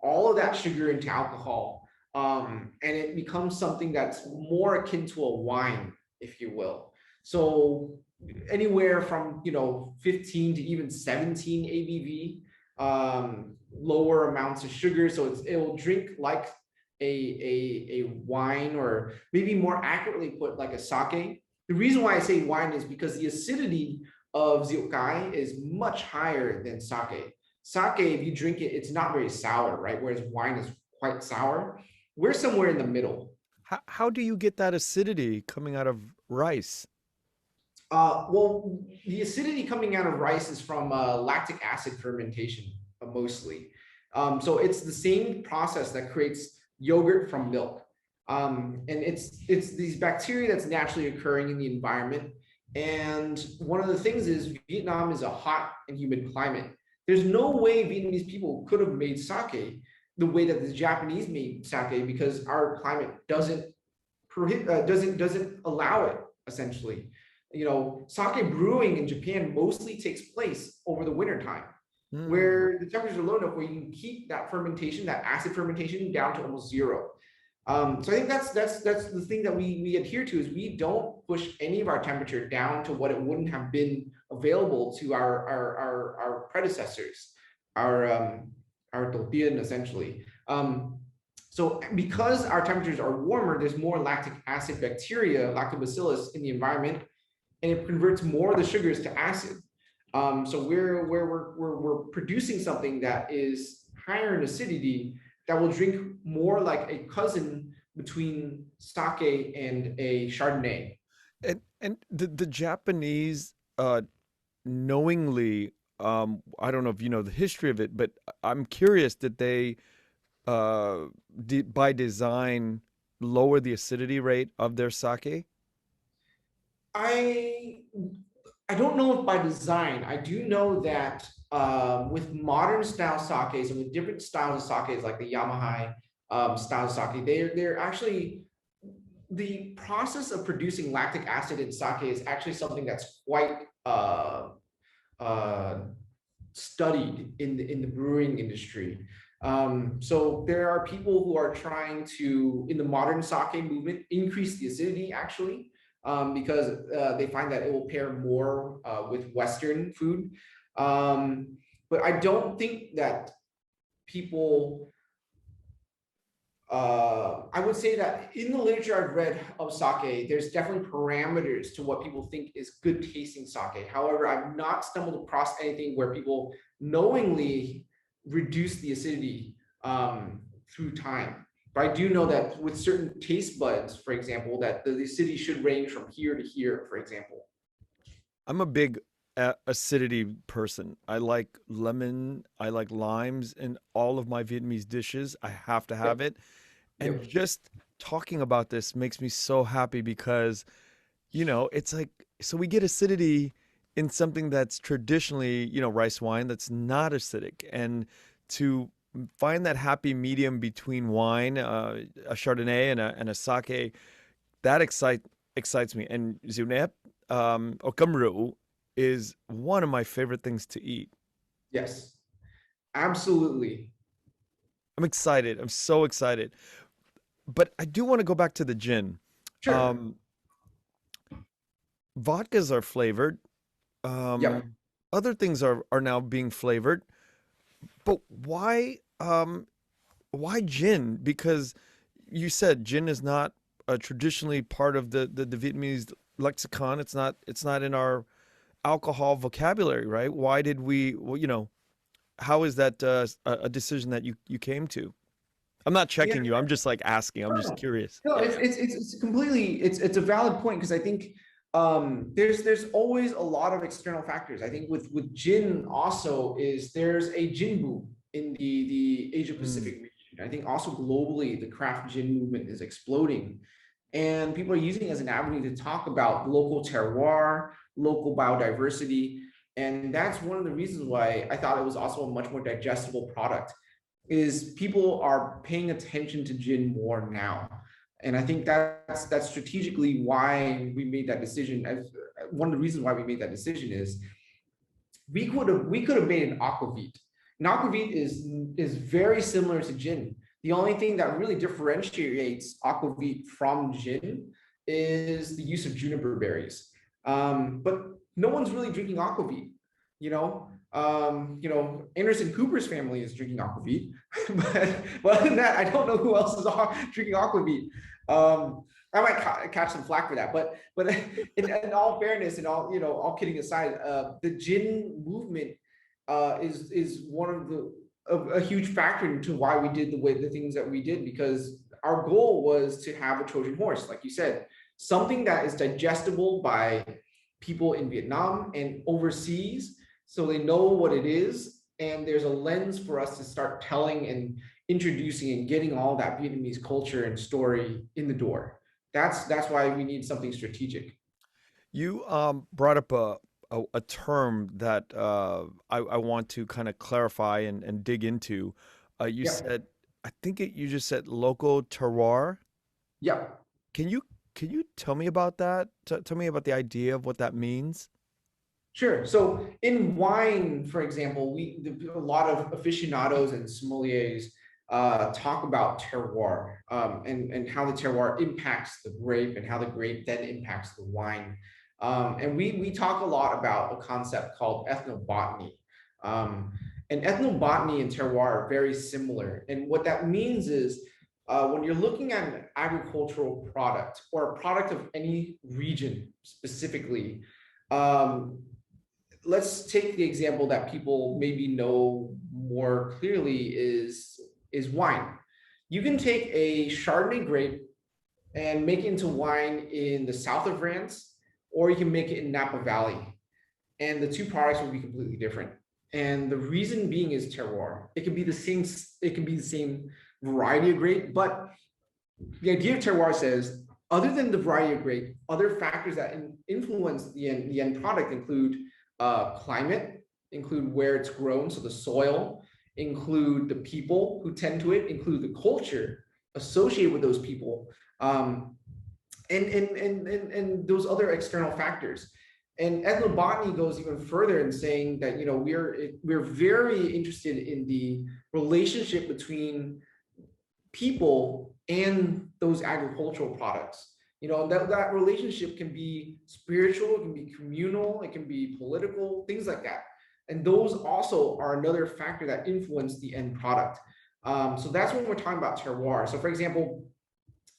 all of that sugar into alcohol, and it becomes something that's more akin to a wine, if you will. So anywhere from 15 to even 17 ABV, lower amounts of sugar, so it will drink like a wine, or maybe more accurately put, like a sake. The reason why I say wine is because the acidity of Ziokai is much higher than sake. Sake, if you drink it, it's not very sour, right? Whereas wine is quite sour. We're somewhere in the middle. How do you get that acidity coming out of rice? Well, the acidity coming out of rice is from lactic acid fermentation, mostly. So it's the same process that creates yogurt from milk. And it's these bacteria that's naturally occurring in the environment. And one of the things is Vietnam is a hot and humid climate. There's no way Vietnamese people could have made sake the way that the Japanese made sake, because our climate doesn't allow it, essentially. Sake brewing in Japan mostly takes place over the winter time, where the temperatures are low enough where you can keep that fermentation, that acid fermentation, down to almost zero. So I think that's the thing that we adhere to, is we don't push any of our temperature down to what it wouldn't have been available to our predecessors, our tortilla, essentially. So because our temperatures are warmer, there's more lactic acid bacteria, lactobacillus, in the environment, and it converts more of the sugars to acid. So we're producing something that is higher in acidity, that will drink more like a cousin between sake and a Chardonnay. And the Japanese knowingly, I don't know if you know the history of it, but I'm curious, did they by design lower the acidity rate of their sake? I don't know if by design. I do know that with modern style sakes and with different styles of sakes, like the Yamahai style of sake, they're actually, the process of producing lactic acid in sake is actually something that's quite studied in the brewing industry. So there are people who are trying to, in the modern sake movement, increase the acidity, actually, because they find that it will pair more with Western food. But I don't think that people, I would say that in the literature I've read of sake, there's definitely parameters to what people think is good tasting sake. However, I've not stumbled across anything where people knowingly reduce the acidity through time. But I do know that with certain taste buds, for example, that the acidity should range from here to here, for example. I'm a big acidity person. I like lemon, I like limes in all of my Vietnamese dishes. I have to have Yep. it. And Yep. just talking about this makes me so happy because, it's like, so we get acidity in something that's traditionally, rice wine that's not acidic. And to find that happy medium between wine, a Chardonnay and a sake, that excites me. And Zunep, or cam rượu, is one of my favorite things to eat. Yes, absolutely. I'm excited. I'm so excited. But I do want to go back to the gin. Sure. Um, Vodkas are flavored. Yep. Other things are now being flavored. But why gin? Because you said gin is not traditionally part of the Vietnamese lexicon. It's not in our alcohol vocabulary, right? Why did we? Well, how is that a decision that you came to? I'm not Yeah. checking you. I'm just like asking. I'm just curious. No, Yeah, it's yeah. it's completely, it's a valid point, because I think there's always a lot of external factors. I think with gin also, is there's a gin boom in the Asia Mm. Pacific region. I think also globally the craft gin movement is exploding, and people are using it as an avenue to talk about local terroir, local biodiversity. And that's one of the reasons why I thought it was also a much more digestible product, is people are paying attention to gin more now. And I think that's strategically why we made that decision. As one of the reasons why we made that decision is we could have made an aquavit. An aquavit is very similar to gin. The only thing that really differentiates aquavit from gin is the use of juniper berries. But no one's really drinking aquavit, you know. Anderson Cooper's family is drinking aquavit, but other than that, I don't know who else is drinking aquavit. I might catch some flack for that, but in all fairness and all kidding aside, the gin movement is one of a huge factor into why we did the things that we did, because our goal was to have a Trojan horse, like you said, something that is digestible by people in Vietnam and overseas, so they know what it is, and there's a lens for us to start telling and introducing and getting all that Vietnamese culture and story in the door. That's why we need something strategic. You brought up a term that I want to kind of clarify and dig into. You Yeah, said, I think you just said local terroir. yeah. Can you tell me about that? Tell me about the idea of what that means. Sure. So in wine, for example, a lot of aficionados and sommeliers talk about terroir, and how the terroir impacts the grape and how the grape then impacts the wine. And we talk a lot about a concept called ethnobotany. Um, and ethnobotany and terroir are very similar. And what that means is, when you're looking at an agricultural product or a product of any region specifically, um, let's take the example that people maybe know more clearly is wine. You can take a Chardonnay grape and make it into wine in the south of France, or you can make it in Napa Valley, and the two products will be completely different. And the reason being is terroir. It can be the same. It can be the same variety of grape, but the idea of terroir says, other than the variety of grape, other factors that influence the end product include climate, include where it's grown, so the soil, include the people who tend to it, include the culture associated with those people, and those other external factors. And ethnobotany goes even further in saying that we're very interested in the relationship between people and those agricultural products. That relationship can be spiritual, it can be communal, it can be political, things like that. And those also are another factor that influence the end product. So that's when we're talking about terroir. So for example,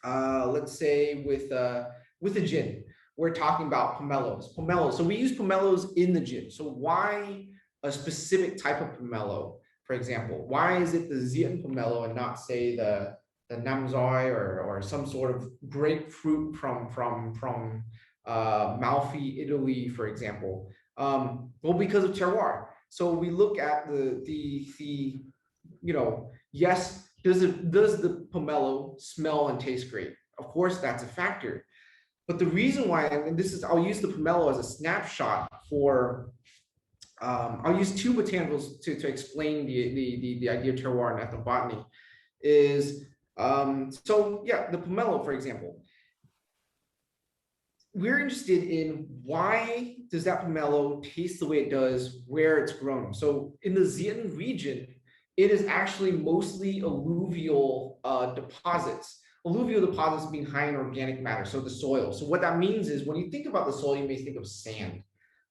let's say with a gin, we're talking about pomelos. So we use pomelos in the gin. So why a specific type of pomelo? For example, why is it the Zian pomelo and not, say, the Nam Doi or some sort of grapefruit from Malfi, Italy, for example? Well, because of terroir. So we look at yes, does the pomelo smell and taste great? Of course, that's a factor. But the reason why, and I'll use the pomelo as a snapshot for, I'll use two botanicals to explain the idea of terroir and ethnobotany. Is so yeah, the pomelo, for example, we're interested in why does that pomelo taste the way it does where it's grown. So in the Zian region, it is actually mostly alluvial deposits. Alluvial deposits being high in organic matter, so the soil. So what that means is, when you think about the soil, you may think of sand.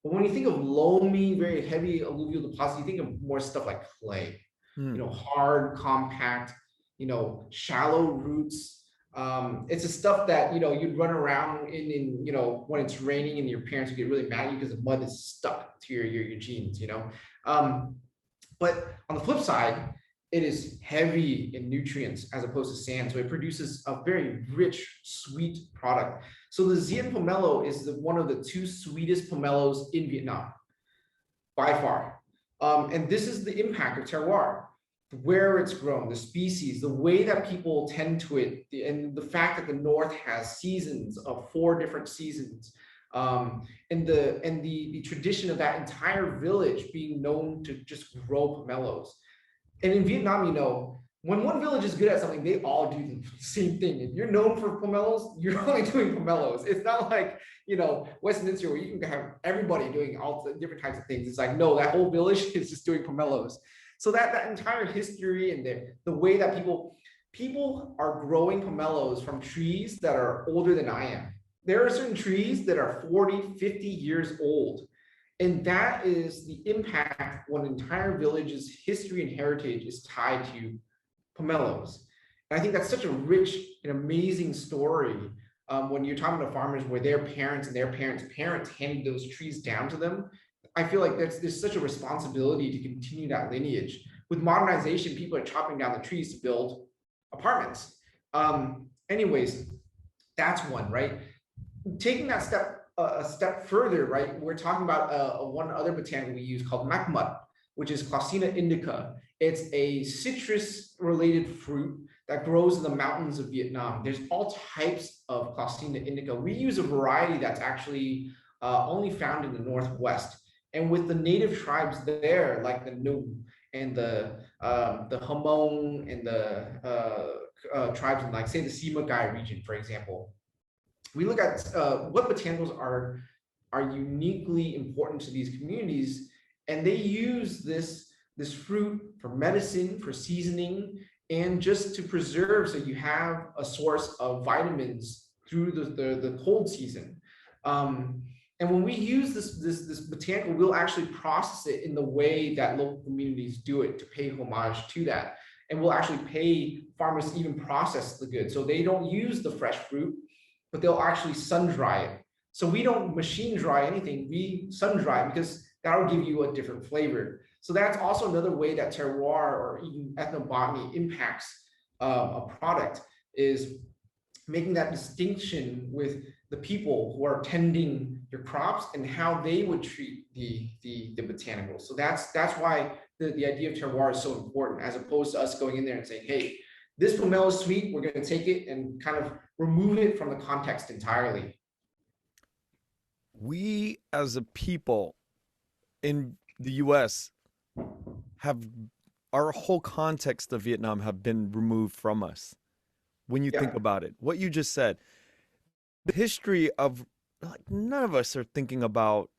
But when you think of loamy, very heavy alluvial deposits, you think of more stuff like clay, hard, compact, shallow roots. It's the stuff that you'd run around in when it's raining, and your parents would get really mad at you because the mud is stuck to your jeans. But on the flip side, it is heavy in nutrients as opposed to sand, so it produces a very rich, sweet product. So the Zian pomelo is one of the two sweetest pomelos in Vietnam by far. And this is the impact of terroir, where it's grown, the species, the way that people tend to it, and the fact that the North has seasons of 4 different seasons, and the tradition of that entire village being known to just grow pomelos. And in Vietnam, when one village is good at something, they all do the same thing. If you're known for pomelos, you're only doing pomelos. It's not like, Westminster, where you can have everybody doing all the different types of things. It's like, no, that whole village is just doing pomelos. So that entire history and the way that people are growing pomelos from trees that are older than I am. there are certain trees that are 40, 50 years old. And that is the impact when an entire village's history and heritage is tied to pomelos. And I think that's such a rich and amazing story when you're talking to farmers where their parents and their parents' parents handed those trees down to them. I feel like there's such a responsibility to continue that lineage. With modernization, people are chopping down the trees to build apartments. Anyways, that's one, right? Taking that step a step further, right? We're talking about one other botanical we use called macmut, which is Glossina indica. It's a citrus-related fruit that grows in the mountains of Vietnam. There's all types of Glossina indica. We use a variety that's actually only found in the Northwest. And with the native tribes there, like the Nung and the Hmong and the tribes in, like, say, the Sima region, for example, we look at what botanicals are uniquely important to these communities, and they use this fruit for medicine, for seasoning, and just to preserve, so you have a source of vitamins through the cold season. And when we use this botanical, we'll actually process it in the way that local communities do it to pay homage to that. And we'll actually pay farmers to even process the goods. So they don't use the fresh fruit, but they'll actually sun dry it. So we don't machine dry anything, we sun dry it because that'll give you a different flavor. So that's also another way that terroir or even ethnobotany impacts a product, is making that distinction with the people who are tending your crops and how they would treat the botanicals. So that's why the idea of terroir is so important, as opposed to us going in there and saying, hey, this pomelo is sweet, we're going to take it and kind of remove it from the context entirely. We as a people in the US have, our whole context of Vietnam have been removed from us. When you think about it, what you just said, the history of, like, none of us are thinking about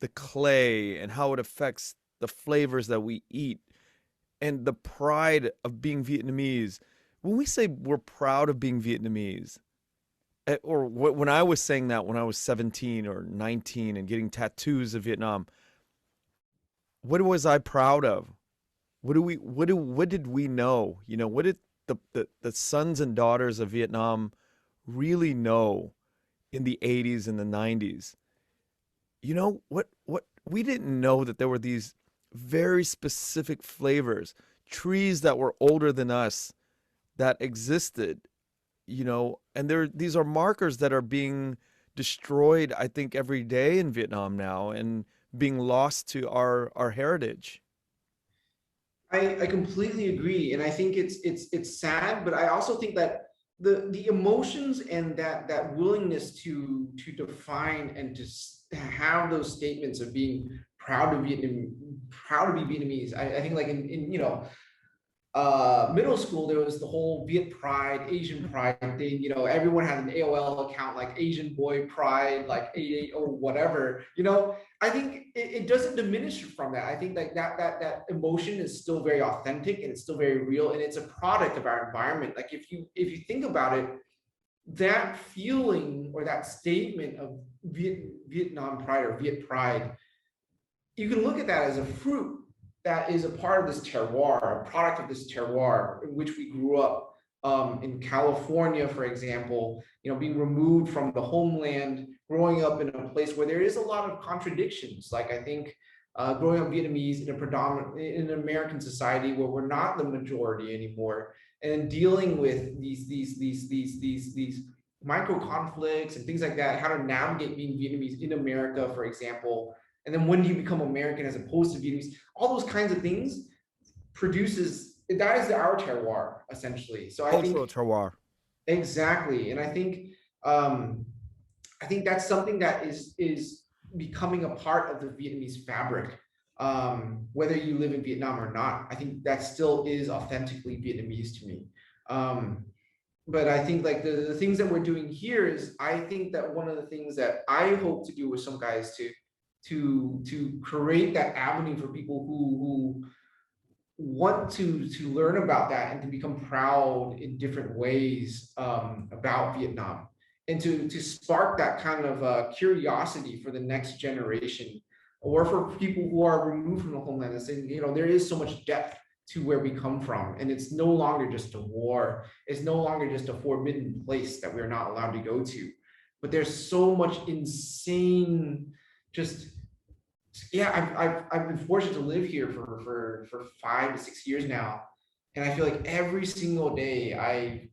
the clay and how it affects the flavors that we eat and the pride of being Vietnamese. When we say we're proud of being Vietnamese, or when I was saying that when I was 17 or 19 and getting tattoos of Vietnam, what was I proud of? What did we know? You know, what did the sons and daughters of Vietnam really know in the 80s and the 90s? You know, what we didn't know that there were these very specific flavors, trees that were older than us that existed, you know, and these are markers that are being destroyed, I think, every day in Vietnam now, and being lost to our heritage. I completely agree, and I think it's sad, but I also think that the emotions and that willingness to define and to have those statements of being proud to be Vietnamese. I think, like, in middle school, there was the whole Viet Pride, Asian Pride thing. You know, everyone had an AOL account, like Asian Boy Pride, like 88 or whatever. You know, I think it doesn't diminish from that. I think, like, that emotion is still very authentic and it's still very real, and it's a product of our environment. Like, if you think about it, that feeling or that statement of Vietnam Pride or Viet Pride, you can look at that as a fruit that is a part of this terroir, a product of this terroir in which we grew up. In California, for example, you know, being removed from the homeland, growing up in a place where there is a lot of contradictions. Like, I think growing up Vietnamese in an American society where we're not the majority anymore, and dealing with these micro conflicts and things like that, how to navigate being Vietnamese in America, for example. And then when do you become American as opposed to Vietnamese? All those kinds of things that is our terroir, essentially. So I think Terroir. Exactly, and I think that's something that is becoming a part of the Vietnamese fabric. Whether you live in Vietnam or not, I think that still is authentically Vietnamese to me. But I think, like, the things that we're doing here is, I think that one of the things that I hope to do with some guys to create that avenue for people who want to learn about that and to become proud in different ways about Vietnam. to spark that kind of curiosity for the next generation, or for people who are removed from the homeland, and saying, you know, there is so much depth to where we come from, and it's no longer just a war, it's no longer just a forbidden place that we're not allowed to go to, but there's so much insane, just, yeah, I've been fortunate to live here for 5 to 6 years now, and I feel like every single day I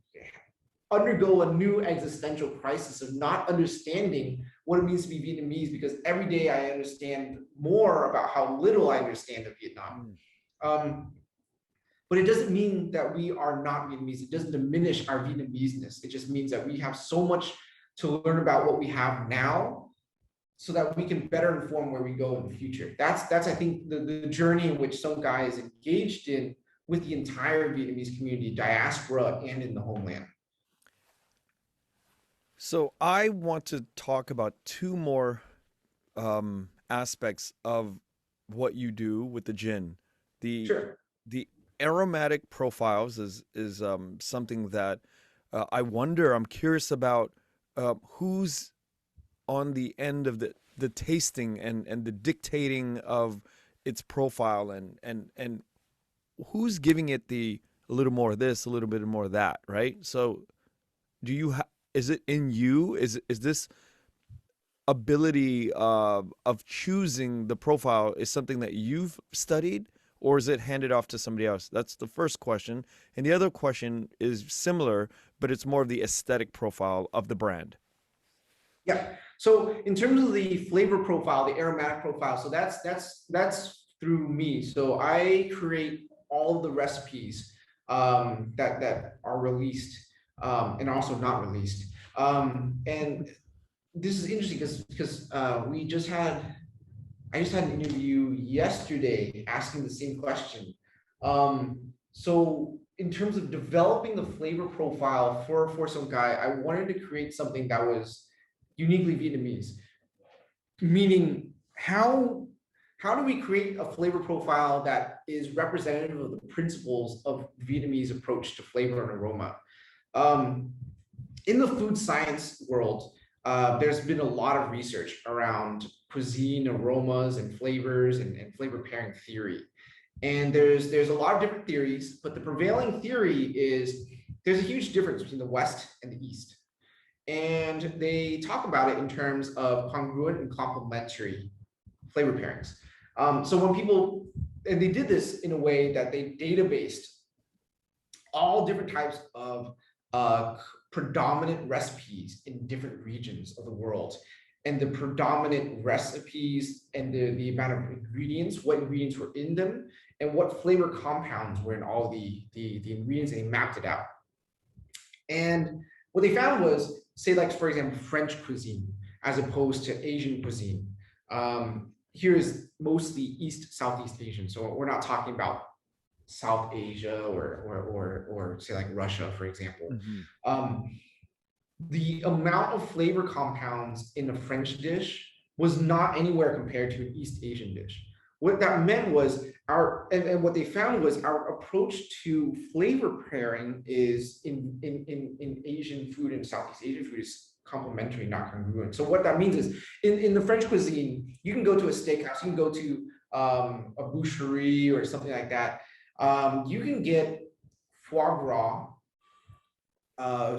undergo a new existential crisis of not understanding what it means to be Vietnamese, because every day I understand more about how little I understand of Vietnam. But it doesn't mean that we are not Vietnamese. It doesn't diminish our Vietnameseness. It just means that we have so much to learn about what we have now, so that we can better inform where we go in the future. That's I think the journey in which Sông Cái is engaged in with the entire Vietnamese community, diaspora, and in the homeland. So I want to talk about two more aspects of what you do with the gin. Sure. The aromatic profiles is something that I wonder. I'm curious about who's on the end of the tasting and the dictating of its profile, and who's giving it a little more of this, a little bit more of that, right? So do you is it in you? Is this ability of choosing the profile is something that you've studied, or is it handed off to somebody else? That's the first question. And the other question is similar, but it's more of the aesthetic profile of the brand. Yeah. So in terms of the flavor profile, the aromatic profile, so that's through me. So I create all of the recipes that are released and also not released. And this is interesting because I just had an interview yesterday asking the same question. So in terms of developing the flavor profile for Sông Cái, I wanted to create something that was uniquely Vietnamese. Meaning, how do we create a flavor profile that is representative of the principles of Vietnamese approach to flavor and aroma? In the food science world, there's been a lot of research around cuisine, aromas, and flavors, and flavor pairing theory. And there's a lot of different theories, but the prevailing theory is there's a huge difference between the West and the East. And they talk about it in terms of congruent and complementary flavor pairings. So when people, and they did this in a way that they databased all different types of predominant recipes in different regions of the world, and the predominant recipes and the amount of ingredients, what ingredients were in them, and what flavor compounds were in all the ingredients, and they mapped it out. And what they found was, say, like, for example, French cuisine as opposed to Asian cuisine. Here is mostly East, Southeast Asian. So we're not talking about South Asia or say like Russia, for example. The amount of flavor compounds in a French dish was not anywhere compared to an East Asian dish. What that meant was and what they found was our approach to flavor pairing is in Asian food and Southeast Asian food is complementary, not congruent. So what that means is in the French cuisine, you can go to a steakhouse, you can go to a boucherie or something like that. You can get foie gras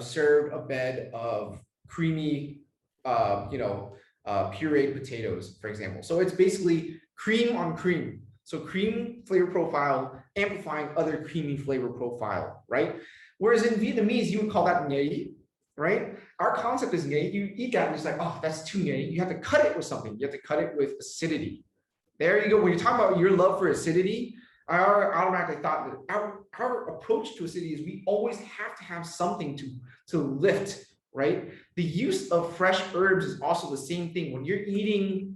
served a bed of creamy, pureed potatoes, for example. So it's basically cream on cream. So cream flavor profile amplifying other creamy flavor profile, right? Whereas in Vietnamese, you would call that nhây, right? Our concept is nhây. You eat that and it's like, oh, that's too nhây. You have to cut it with something. You have to cut it with acidity. There you go. When you're talking about your love for acidity, I automatically thought that our approach to acidity is we always have to have something to lift, right? The use of fresh herbs is also the same thing. When you're eating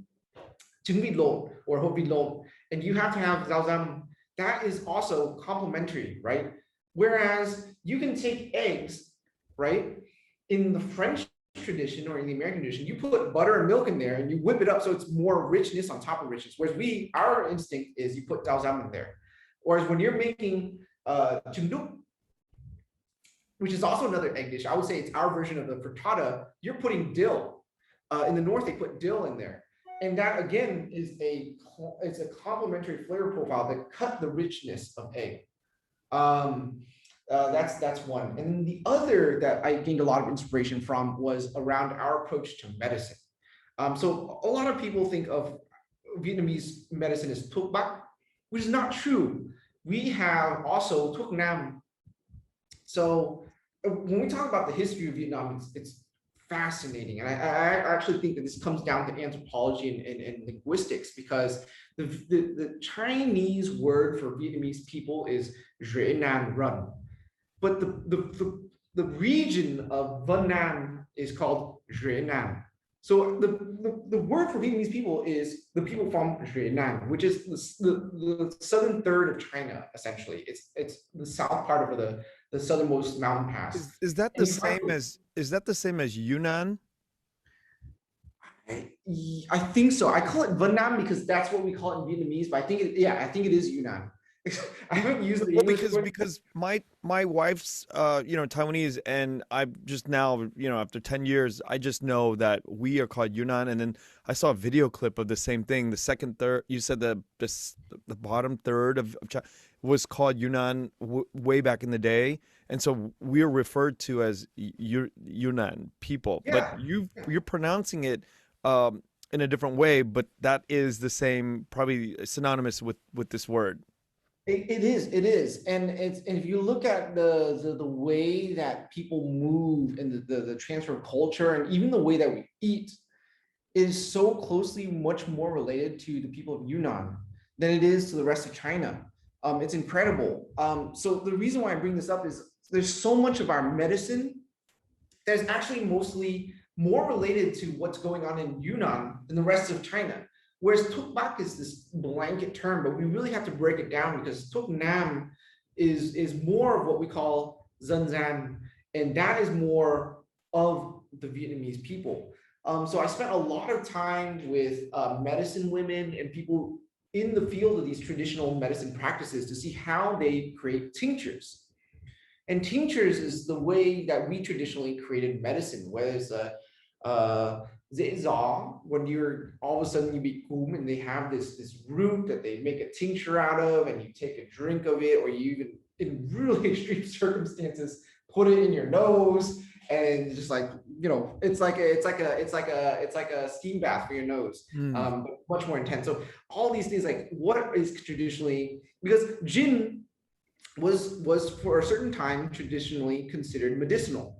trứng vịt lộn or hột vịt lộn, and you have to have dao dam, that is also complementary, right? Whereas you can take eggs, right? In the French tradition or in the American tradition, you put butter and milk in there and you whip it up so it's more richness on top of richness. Whereas our instinct is you put dao dam in there. Whereas when you're making trứng đúc, which is also another egg dish. I would say it's our version of the frittata. You're putting dill. In the north, they put dill in there. And that again is it's a complementary flavor profile that cut the richness of egg. That's one. And the other that I gained a lot of inspiration from was around our approach to medicine. So a lot of people think of Vietnamese medicine as thuốc bắc, which is not true. We have also thuốc nam. So when we talk about the history of Vietnam, it's fascinating. And I actually think that this comes down to anthropology and linguistics, because the Chinese word for Vietnamese people is Dre Nam Run. But the region of Vân Nam is called Dre Nam. So the word for Vietnamese people is the people from Dre Nam, which is the southern third of China, essentially. It's the south part of the southernmost mountain pass. Is that the same as Yunnan? I think so. I call it Vân Nam because that's what we call it in Vietnamese, but I think it is Yunnan. I haven't used the English word. Because my wife's Taiwanese, and I just now, after 10 years, I just know that we are called Yunnan. And then I saw a video clip of the same thing. The second third, you said the bottom third of China was called Yunnan way back in the day, and so we're referred to as Yunnan people. Yeah. But you're pronouncing it in a different way, but that is the same, probably synonymous with this word. It is, and if you look at the way that people move and the transfer of culture, and even the way that we eat, is so closely much more related to the people of Yunnan than it is to the rest of China. It's incredible. So the reason why I bring this up is there's so much of our medicine that's actually mostly more related to what's going on in Yunnan than the rest of China. Whereas thuốc bắc is this blanket term, but we really have to break it down, because thuốc nam is more of what we call dân gian, and that is more of the Vietnamese people. So I spent a lot of time with medicine women and people in the field of these traditional medicine practices to see how they create tinctures. And tinctures is the way that we traditionally created medicine, whether it's dễ gió, when you're all of a sudden you be cúm, and they have this root that they make a tincture out of, and you take a drink of it, or you even, in really extreme circumstances, put it in your nose, and just like, it's like a steam bath for your nose, much more intense. So all these things, like what is traditionally, because gin was for a certain time traditionally considered medicinal.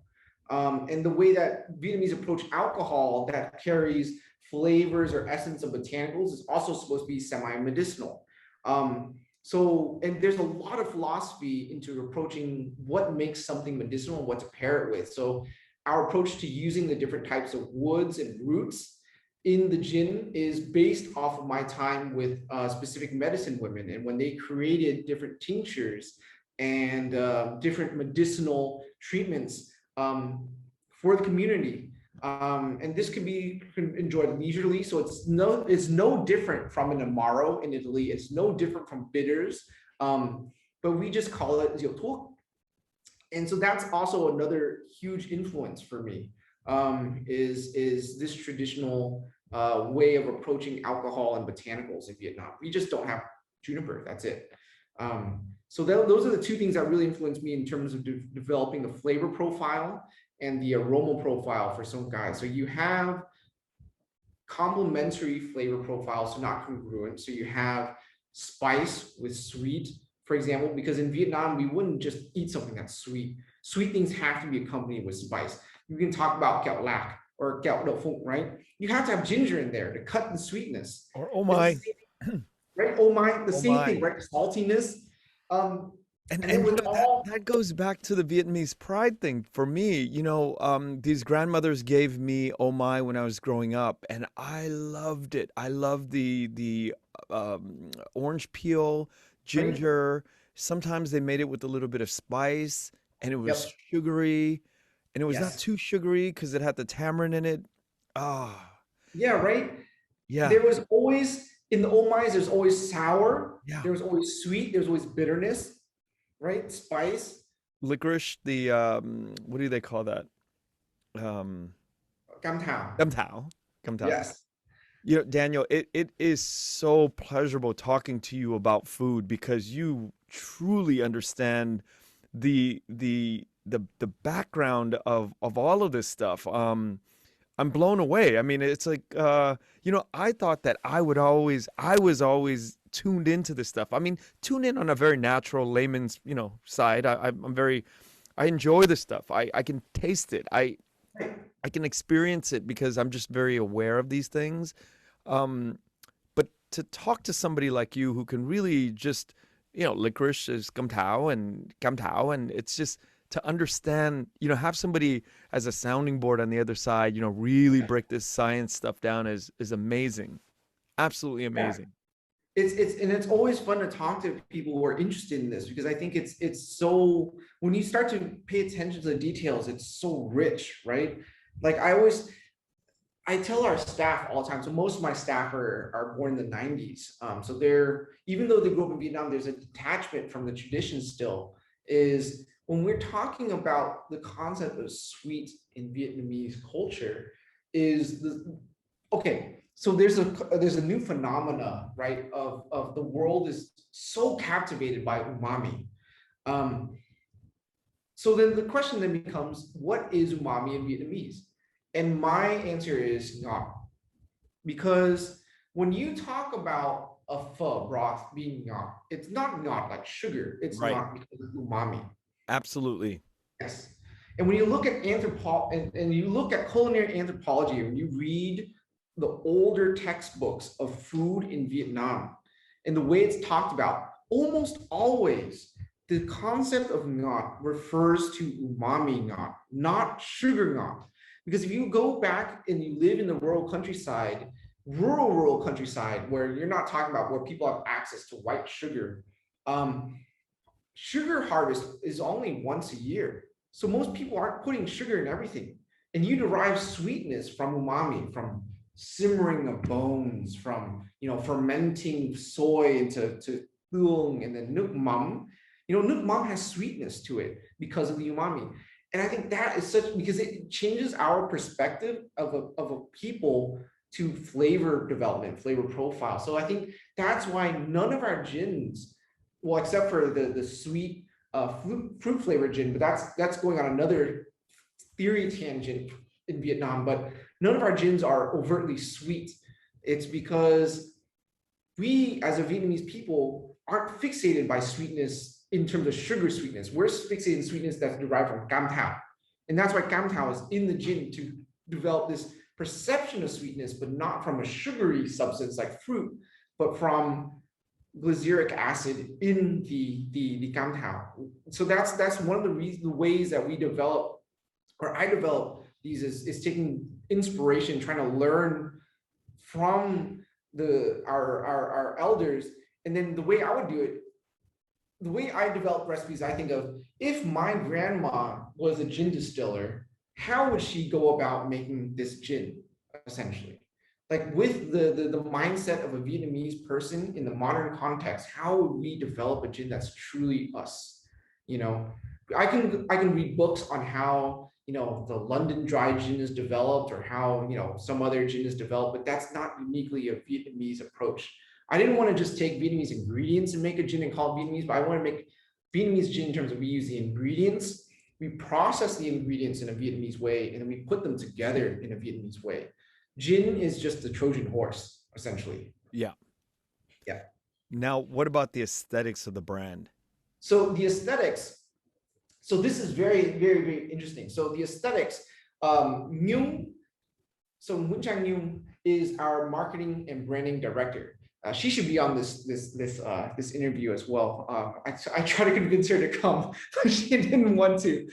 And the way that Vietnamese approach alcohol that carries flavors or essence of botanicals is also supposed to be semi-medicinal. And there's a lot of philosophy into approaching what makes something medicinal and what to pair it with. So our approach to using the different types of woods and roots in the gin is based off of my time with specific medicine women, and when they created different tinctures and different medicinal treatments for the community. And this can be enjoyed leisurely. So it's no different from an Amaro in Italy. It's no different from bitters, but we just call it rượu thuốc. And so that's also another huge influence for me, is this traditional way of approaching alcohol and botanicals in Vietnam. We just don't have juniper, that's it. So those are the two things that really influenced me in terms of developing the flavor profile and the aroma profile for Sông Cái. So you have complementary flavor profiles, so not congruent. So you have spice with sweet, for example, because in Vietnam, we wouldn't just eat something that's sweet. Sweet things have to be accompanied with spice. You can talk about kẹo lạc or kẹo đậu phụng, right? You have to have ginger in there to cut the sweetness. Or oh my. Right? Oh my, the same thing, right? Saltiness. And that goes back to the Vietnamese pride thing for me. These grandmothers gave me oh my when I was growing up, and I loved it. I loved the orange peel, ginger. Sometimes they made it with a little bit of spice, and it was sugary, and it was not too sugary because it had the tamarind in it. Yeah, right? Yeah. There was always, in the oh my's, there's always sour. Yeah. There was always sweet. There's always bitterness, right? Spice. licorice, the what do they call that? Um, Cam Thao. Gum Tao. Gum Tao. Yes. You know, Daniel, it is so pleasurable talking to you about food because you truly understand the background of all of this stuff. I'm blown away. I mean, it's like you know, I thought that I was always tuned into this stuff. I mean, tuned in on a very natural layman's, you know, side. I'm very I enjoy this stuff. I can taste it. I can experience it because I'm just very aware of these things. Um, but to talk to somebody like you who can really just, you know, licorice is gum tao, and it's just to understand, you know, have somebody as a sounding board on the other side, you know, really break this science stuff down is amazing. Absolutely Yeah. amazing. It's always fun to talk to people who are interested in this, because I think it's so, when you start to pay attention to the details, it's so rich, right? Like I tell our staff all the time. So most of my staff are born in the 90s. So they're, even though they grew up in Vietnam, there's a detachment from the tradition still. Is when we're talking about the concept of sweet in Vietnamese culture, is the, okay, so there's a new phenomena, right? Of the world is so captivated by umami. Um, so then the question then becomes, what is umami in Vietnamese? And my answer is not, because when you talk about a pho broth being not, it's not like sugar. It's Right. not because of umami. Absolutely. Yes. And when you look at and you look at culinary anthropology, when you read the older textbooks of food in Vietnam and the way it's talked about, almost always the concept of ngot refers to umami ngot, not sugar ngot. Because if you go back and you live in the rural countryside, rural countryside, where you're not talking about where people have access to white sugar, sugar harvest is only once a year. So most people aren't putting sugar in everything. And you derive sweetness from umami, from simmering of bones, from, you know, fermenting soy into thuong, and then nước mắm. You know, nước mắm has sweetness to it because of the umami. And I think that is such, because it changes our perspective of a people to flavor development, flavor profile. So I think that's why none of our gins, well, except for the sweet fruit flavored gin, but that's going on another theory tangent in Vietnam. But none of our gins are overtly sweet. It's because we, as a Vietnamese people, aren't fixated by sweetness in terms of sugar sweetness. We're fixated in sweetness that's derived from cam thao. And that's why cam thao is in the gin, to develop this perception of sweetness, but not from a sugary substance like fruit, but from glyceric acid in the cam thao. So that's one of the ways that we develop, or I develop these, is taking inspiration, trying to learn from our elders. And then the way I would do it, the way I develop recipes, I think of, if my grandma was a gin distiller, how would she go about making this gin, essentially? Like, with the mindset of a Vietnamese person in the modern context, how would we develop a gin that's truly us? You know, I can read books on how, you know, the London dry gin is developed, or how, you know, some other gin is developed, but that's not uniquely a Vietnamese approach. I didn't want to just take Vietnamese ingredients and make a gin and call it Vietnamese, but I want to make Vietnamese gin in terms of, we use the ingredients, we process the ingredients in a Vietnamese way, and then we put them together in a Vietnamese way. Gin is just the Trojan horse, essentially. Yeah. Yeah. Now, what about the aesthetics of the brand? So the aesthetics, so this is very, very, very interesting. So the aesthetics, Nung, so Nguyen Nung is our marketing and branding director. She should be on this interview as well. I try to convince her to come, but she didn't want to.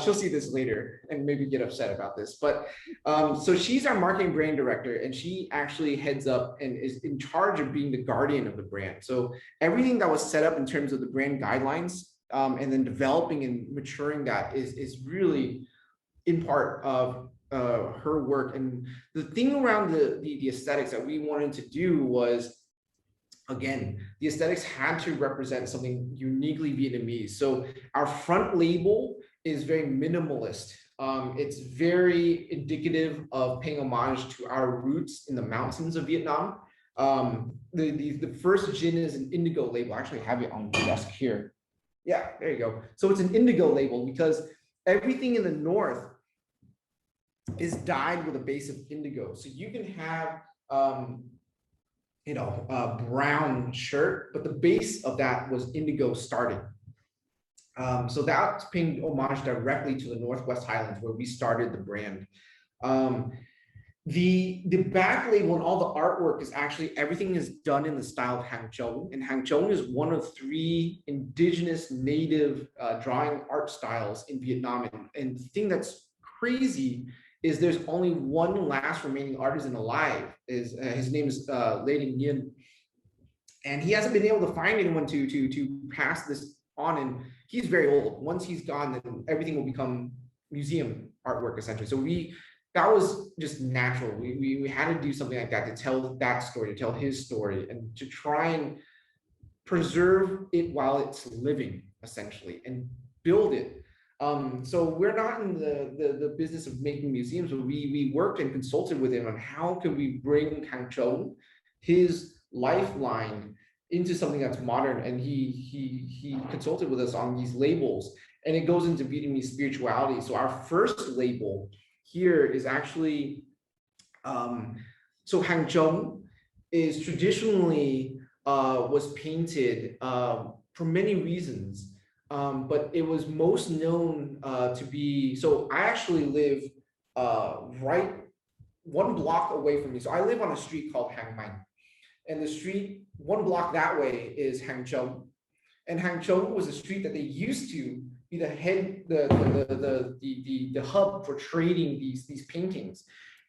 She'll see this later and maybe get upset about this. But so she's our marketing brand director, and she actually heads up and is in charge of being the guardian of the brand. So everything that was set up in terms of the brand guidelines, and then developing and maturing that is really in part of her work. And the thing around the aesthetics that we wanted to do was, again, the aesthetics had to represent something uniquely Vietnamese. So our front label is very minimalist. It's very indicative of paying homage to our roots in the mountains of Vietnam. The first gin is an indigo label. I actually have it on the desk here. Yeah, there you go. So it's an indigo label because everything in the north is dyed with a base of indigo. So you can have a brown shirt, but the base of that was indigo starting. So that's paying homage directly to the Northwest Highlands where we started the brand. The back label and all the artwork is actually, everything is done in the style of Hang Chong, and Hang Chong is one of 3 indigenous native drawing art styles in Vietnam. And the thing that's crazy is there's only one last remaining artisan alive. His name is Daniel Nguyen, and he hasn't been able to find anyone to pass this on. And he's very old. Once he's gone, then everything will become museum artwork essentially. So that was just natural. We had to do something like that to tell that story, to tell his story, and to try and preserve it while it's living, essentially, and build it. So we're not in the business of making museums, but we worked and consulted with him on how can we bring Hang Chong, his lifeline, into something that's modern. And he consulted with us on these labels, and it goes into Vietnamese spirituality. So our first label here is actually, so Hang Chong is traditionally was painted for many reasons, but it was most known to be, so I actually live right 1 block away from me. So I live on a street called Hang Mai, and the street 1 block that way is Hang Chong. And Hang Chong was a street that they used to be the hub for trading these paintings.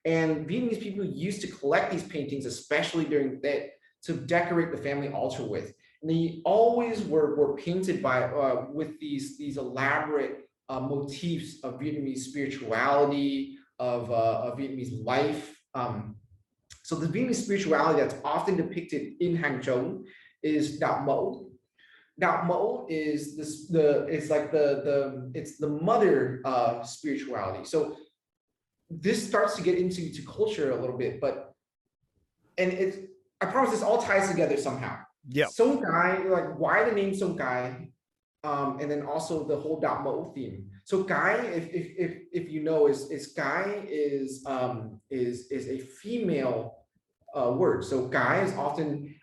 And Vietnamese people used to collect these paintings, especially during that, to decorate the family altar with. And they always were painted by with these elaborate motifs of Vietnamese spirituality, of Vietnamese life. So the Vietnamese spirituality that's often depicted in Hang Chong is Đạo Mẫu. Đạo Mẫu is it's the mother spirituality. So this starts to get into culture a little bit, and I promise this all ties together somehow. Yeah. Sông Cái, like why the name Sông Cái, and then also the whole Đạo Mẫu theme. So Cái, if you know, is Cái is a female word. So Cái is often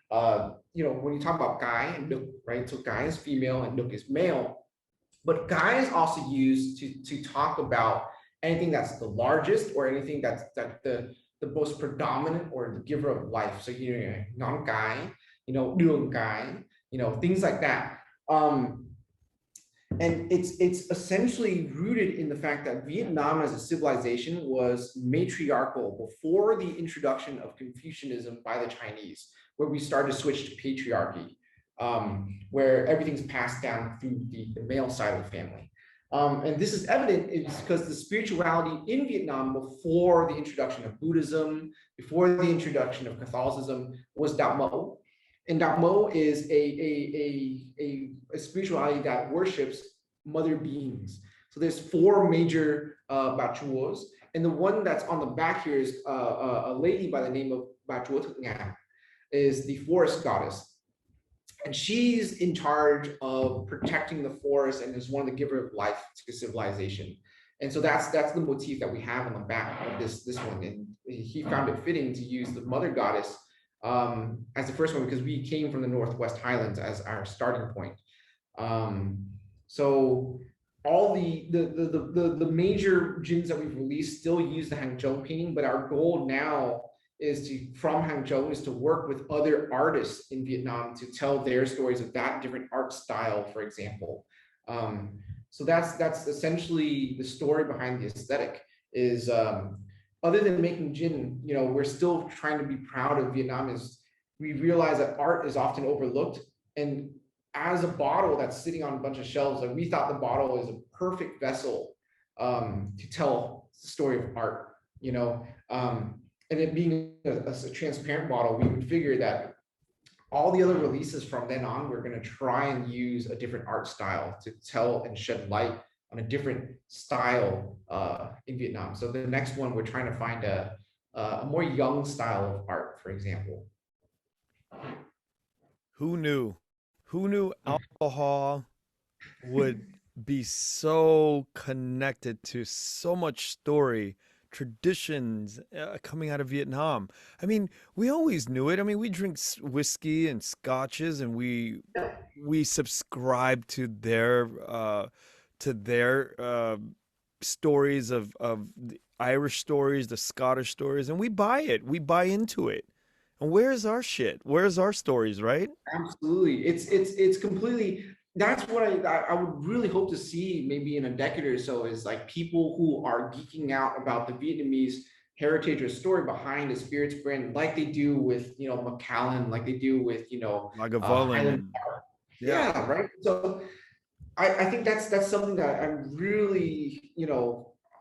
when you talk about Cái and Đực, right? So Cái is female and Đực is male, but Cái is also used to talk about anything that's the largest or anything that's the most predominant or the giver of life. So non Cái, đường Cái, things like that. And it's essentially rooted in the fact that Vietnam as a civilization was matriarchal before the introduction of Confucianism by the Chinese, where we started to switch to patriarchy, where everything's passed down through the male side of the family. And this is evident because the spirituality in Vietnam before the introduction of Buddhism, before the introduction of Catholicism, was Đạo Mẫu. And Đạo Mẫu is a spirituality that worships mother beings. So there's 4 major Bà Chúas, and the one that's on the back here is a lady by the name of Bà Chúa Thực Ngàn, is the forest goddess. And she's in charge of protecting the forest and is one of the giver of life to civilization. And so that's the motif that we have on the back of this one. And he found it fitting to use the mother goddess as the first one because we came from the Northwest Highlands as our starting point. So all the major gins that we've released still use the Hang Chong painting, but our goal now is from Hang Chong is to work with other artists in Vietnam to tell their stories of that different art style, for example. So that's essentially the story behind the aesthetic. Is other than making gin, we're still trying to be proud of Vietnam. Is we realize that art is often overlooked, and as a bottle that's sitting on a bunch of shelves, like we thought the bottle is a perfect vessel to tell the story of art, and it being a transparent bottle, we would figure that all the other releases from then on, we're going to try and use a different art style to tell and shed light on a different style in Vietnam. So the next one, we're trying to find a more young style of art, for example. Who knew? Who knew alcohol would be so connected to so much story, traditions coming out of Vietnam? I mean, we always knew it. I mean, we drink whiskey and scotches, and we subscribe to their stories of the Irish stories, the Scottish stories, and we buy it. We buy into it. And where's our shit? Where's our stories, right? Absolutely. It's completely, that's what I would really hope to see maybe in a decade or so, is like people who are geeking out about the Vietnamese heritage or story behind a spirits brand, like they do with, Macallan, like they do with, Lagavulin Highland. and yeah. Yeah, right. So I think that's something that I'm really,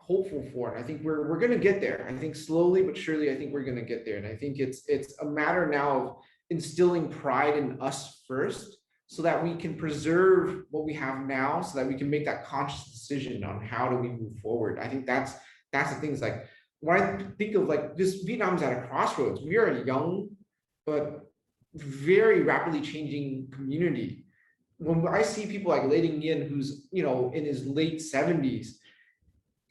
hopeful for. And I think we're gonna get there. I think slowly but surely, I think we're gonna get there. And I think it's a matter now of instilling pride in us first, so that we can preserve what we have now, so that we can make that conscious decision on how do we move forward. I think that's the things. Like when I think of like this, Vietnam's at a crossroads. We are a young but very rapidly changing community. When I see people like Daniel Nguyen, who's in his late 70s,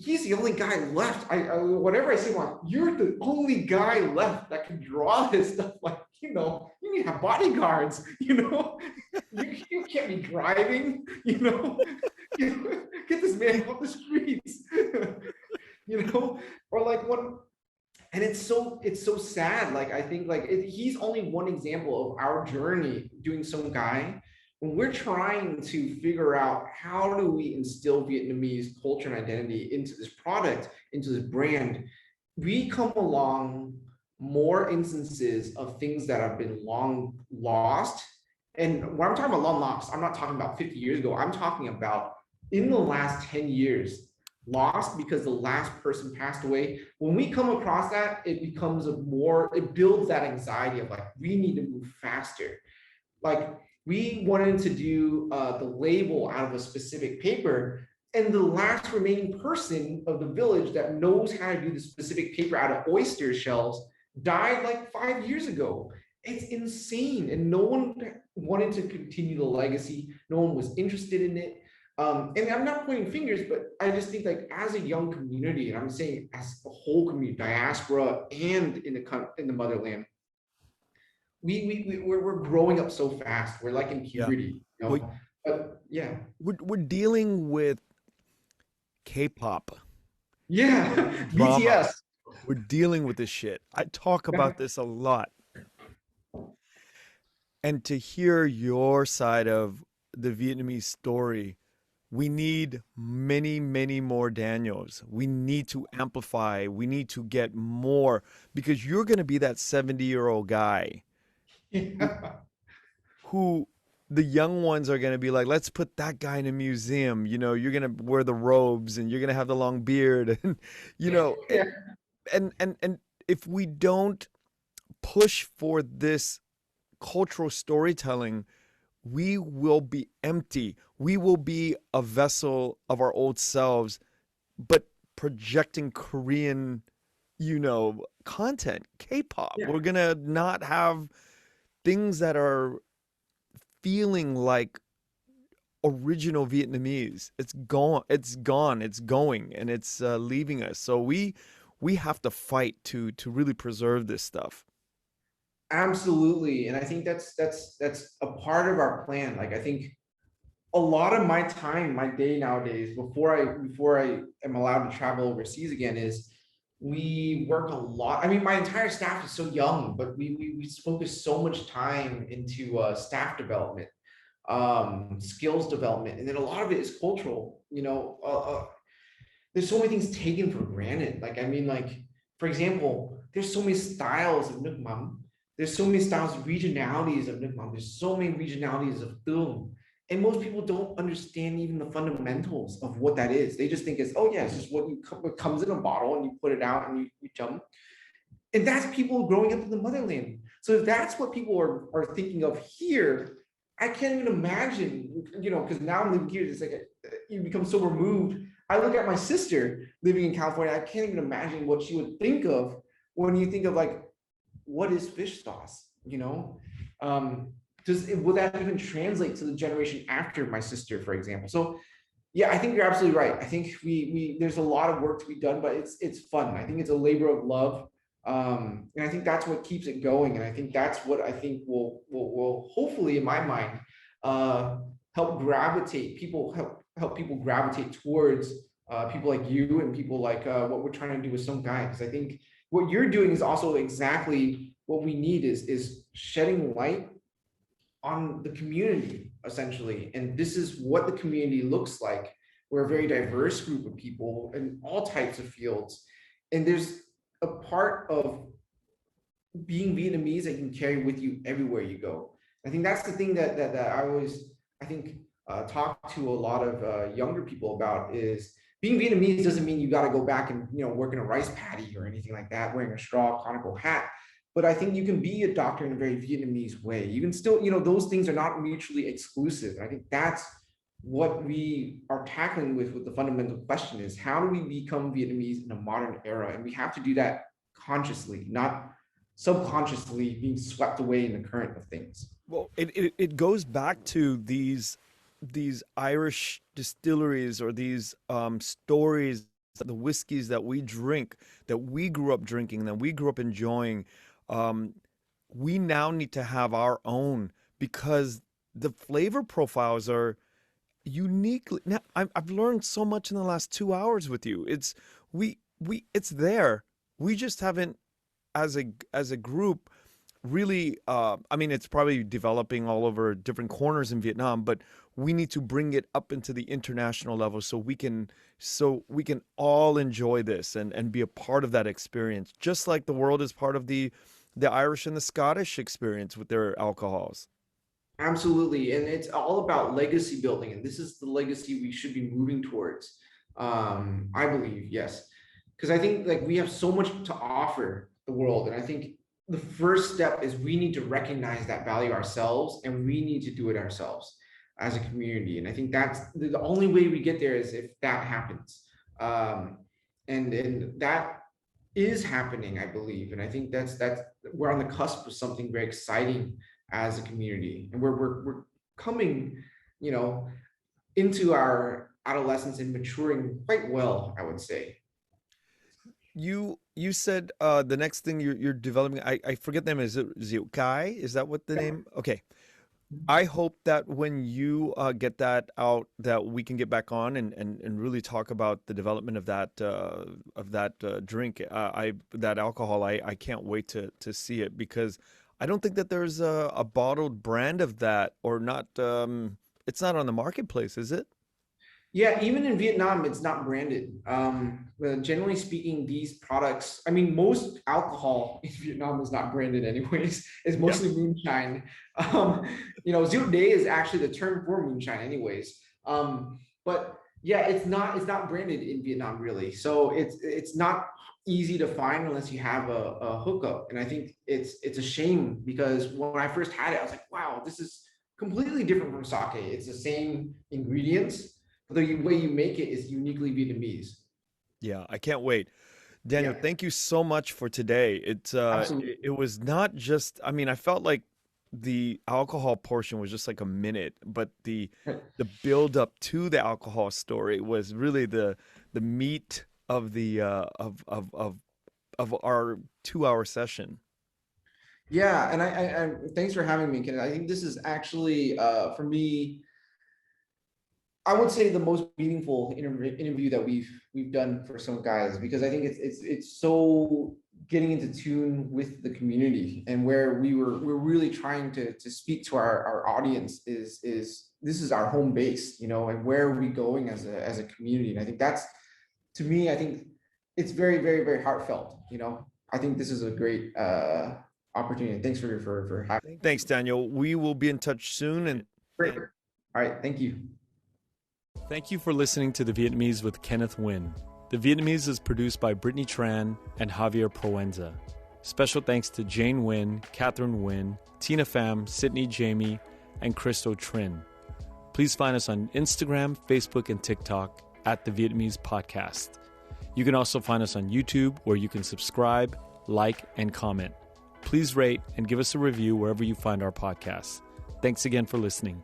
he's the only guy left. Whatever I say, like, you're the only guy left that can draw this stuff. Like, you need to have bodyguards. You can't be driving. Get this man off the streets. Or like one. And it's so sad. Like I think like he's only one example of our journey doing Sông Cái. When we're trying to figure out how do we instill Vietnamese culture and identity into this product, into this brand, we come along more instances of things that have been long lost. And when I'm talking about long lost, I'm not talking about 50 years ago. I'm talking about in the last 10 years, lost because the last person passed away. When we come across that, it becomes it builds that anxiety of like, we need to move faster. Like, we wanted to do the label out of a specific paper, and the last remaining person of the village that knows how to do the specific paper out of oyster shells died like 5 years ago. It's insane, and no one wanted to continue the legacy. No one was interested in it. And I'm not pointing fingers, but I just think like as a young community, and I'm saying as a whole community, diaspora and in the motherland, we're growing up so fast. We're like in Yeah. puberty, but yeah. We're dealing with K-pop Yeah. drama. BTS. We're dealing with this shit. I talk about this a lot. And to hear your side of the Vietnamese story, we need many, many more Daniels. We need to amplify. We need to get more, because you're going to be that 70-year-old guy Yeah. who the young ones are going to be like, let's put that guy in a museum. You're going to wear the robes and you're going to have the long beard. And, Yeah. and if we don't push for this cultural storytelling, we will be empty. We will be a vessel of our old selves, but projecting Korean, content, K-pop. Yeah. We're going to not have things that are feeling like original Vietnamese. It's gone. It's gone. It's going, and it's leaving us. So we have to fight to really preserve this stuff. Absolutely. And I think that's a part of our plan. Like, I think a lot of my time, my day nowadays, before I am allowed to travel overseas again, is we work a lot. I mean, my entire staff is so young, but we focus so much time into staff development, skills development, and then a lot of it is cultural. There's so many things taken for granted. Like, I mean, like, for example, there's so many styles of nước mắm. There's so many styles, regionalities of nước mắm. There's so many regionalities of tương. And most people don't understand even the fundamentals of what that is. They just think it's, oh yeah, it's just what comes in a bottle and you put it out and you jump. And that's people growing up in the motherland. So if that's what people are thinking of here, I can't even imagine, because now I'm living here, it's like you become so removed. I look at my sister living in California, I can't even imagine what she would think of when you think of like, what is fish sauce, will that even translate to the generation after my sister, for example? So yeah, I think you're absolutely right. I think we there's a lot of work to be done, but it's fun. I think it's a labor of love. And I think that's what keeps it going. And I think that's what I think will hopefully, in my mind, help people gravitate towards people like you and people like what we're trying to do with Sông Cái. Because I think what you're doing is also exactly what we need is shedding light on the community, essentially. And this is what the community looks like. We're a very diverse group of people in all types of fields. And there's a part of being Vietnamese that you can carry with you everywhere you go. I think that's the thing that I always, I think, talk to a lot of younger people about is being Vietnamese doesn't mean you got to go back and, work in a rice paddy or anything like that, wearing a straw conical hat. But I think you can be a doctor in a very Vietnamese way. You can still, those things are not mutually exclusive. And I think that's what we are tackling with the fundamental question is, how do we become Vietnamese in a modern era? And we have to do that consciously, not subconsciously being swept away in the current of things. Well, it goes back to these Irish distilleries or these stories, the whiskeys that we drink, that we grew up drinking, that we grew up enjoying. We now need to have our own because the flavor profiles are uniquely. Now, I've learned so much in the last 2 hours with you. It's there. We just haven't, as a group, really. I mean, it's probably developing all over different corners in Vietnam, but we need to bring it up into the international level so we can all enjoy this and be a part of that experience, just like the world is part of the Irish and the Scottish experience with their alcohols. Absolutely. And it's all about legacy building. And this is the legacy we should be moving towards. I believe, yes. Because I think like we have so much to offer the world. And I think the first step is we need to recognize that value ourselves, and we need to do it ourselves as a community. And I think that's the only way we get there is if that happens. And that is happening, I believe. And I think that's we're on the cusp of something very exciting as a community. And we're coming, into our adolescence and maturing quite well, I would say. You said the next thing you're developing, I forget the name, is it Ziu Kai? Is that what the name? Okay. I hope that when you get that out, that we can get back on and really talk about the development of that drink, that alcohol. I can't wait to see it because I don't think that there's a bottled brand of that or not. It's not on the marketplace, is it? Yeah, even in Vietnam, it's not branded. But generally speaking, these products, I mean, most alcohol in Vietnam is not branded anyways. It's mostly moonshine. Rượu đế is actually the term for moonshine anyways. But yeah, it's not branded in Vietnam really. So it's not easy to find unless you have a hookup. And I think it's a shame because when I first had it, I was like, wow, this is completely different from sake. It's the same ingredients. The way you make it is uniquely Vietnamese. Yeah, I can't wait. Daniel, thank you so much for today. It was not just, I mean, I felt like the alcohol portion was just like a minute, but the build up to the alcohol story was really the meat of the of our 2 hour session. Yeah, and I thanks for having me, Ken. I think this is actually for me, I would say the most meaningful interview that we've done for Sông Cái, because I think it's so getting into tune with the community, and where we're really trying to speak to our audience is this is our home base, and where are we going as a community. And I think that's, to me, I think it's very, very, very heartfelt. I think this is a great opportunity. Thanks for having me. Thanks, Daniel. We will be in touch soon. And great. All right, thank you. Thank you for listening to The Vietnamese with Kenneth Nguyen. The Vietnamese is produced by Brittany Tran and Javier Proenza. Special thanks to Jane Nguyen, Catherine Nguyen, Tina Pham, Sydney Jamie, and Christo Trin. Please find us on Instagram, Facebook, and TikTok at The Vietnamese Podcast. You can also find us on YouTube, where you can subscribe, like, and comment. Please rate and give us a review wherever you find our podcasts. Thanks again for listening.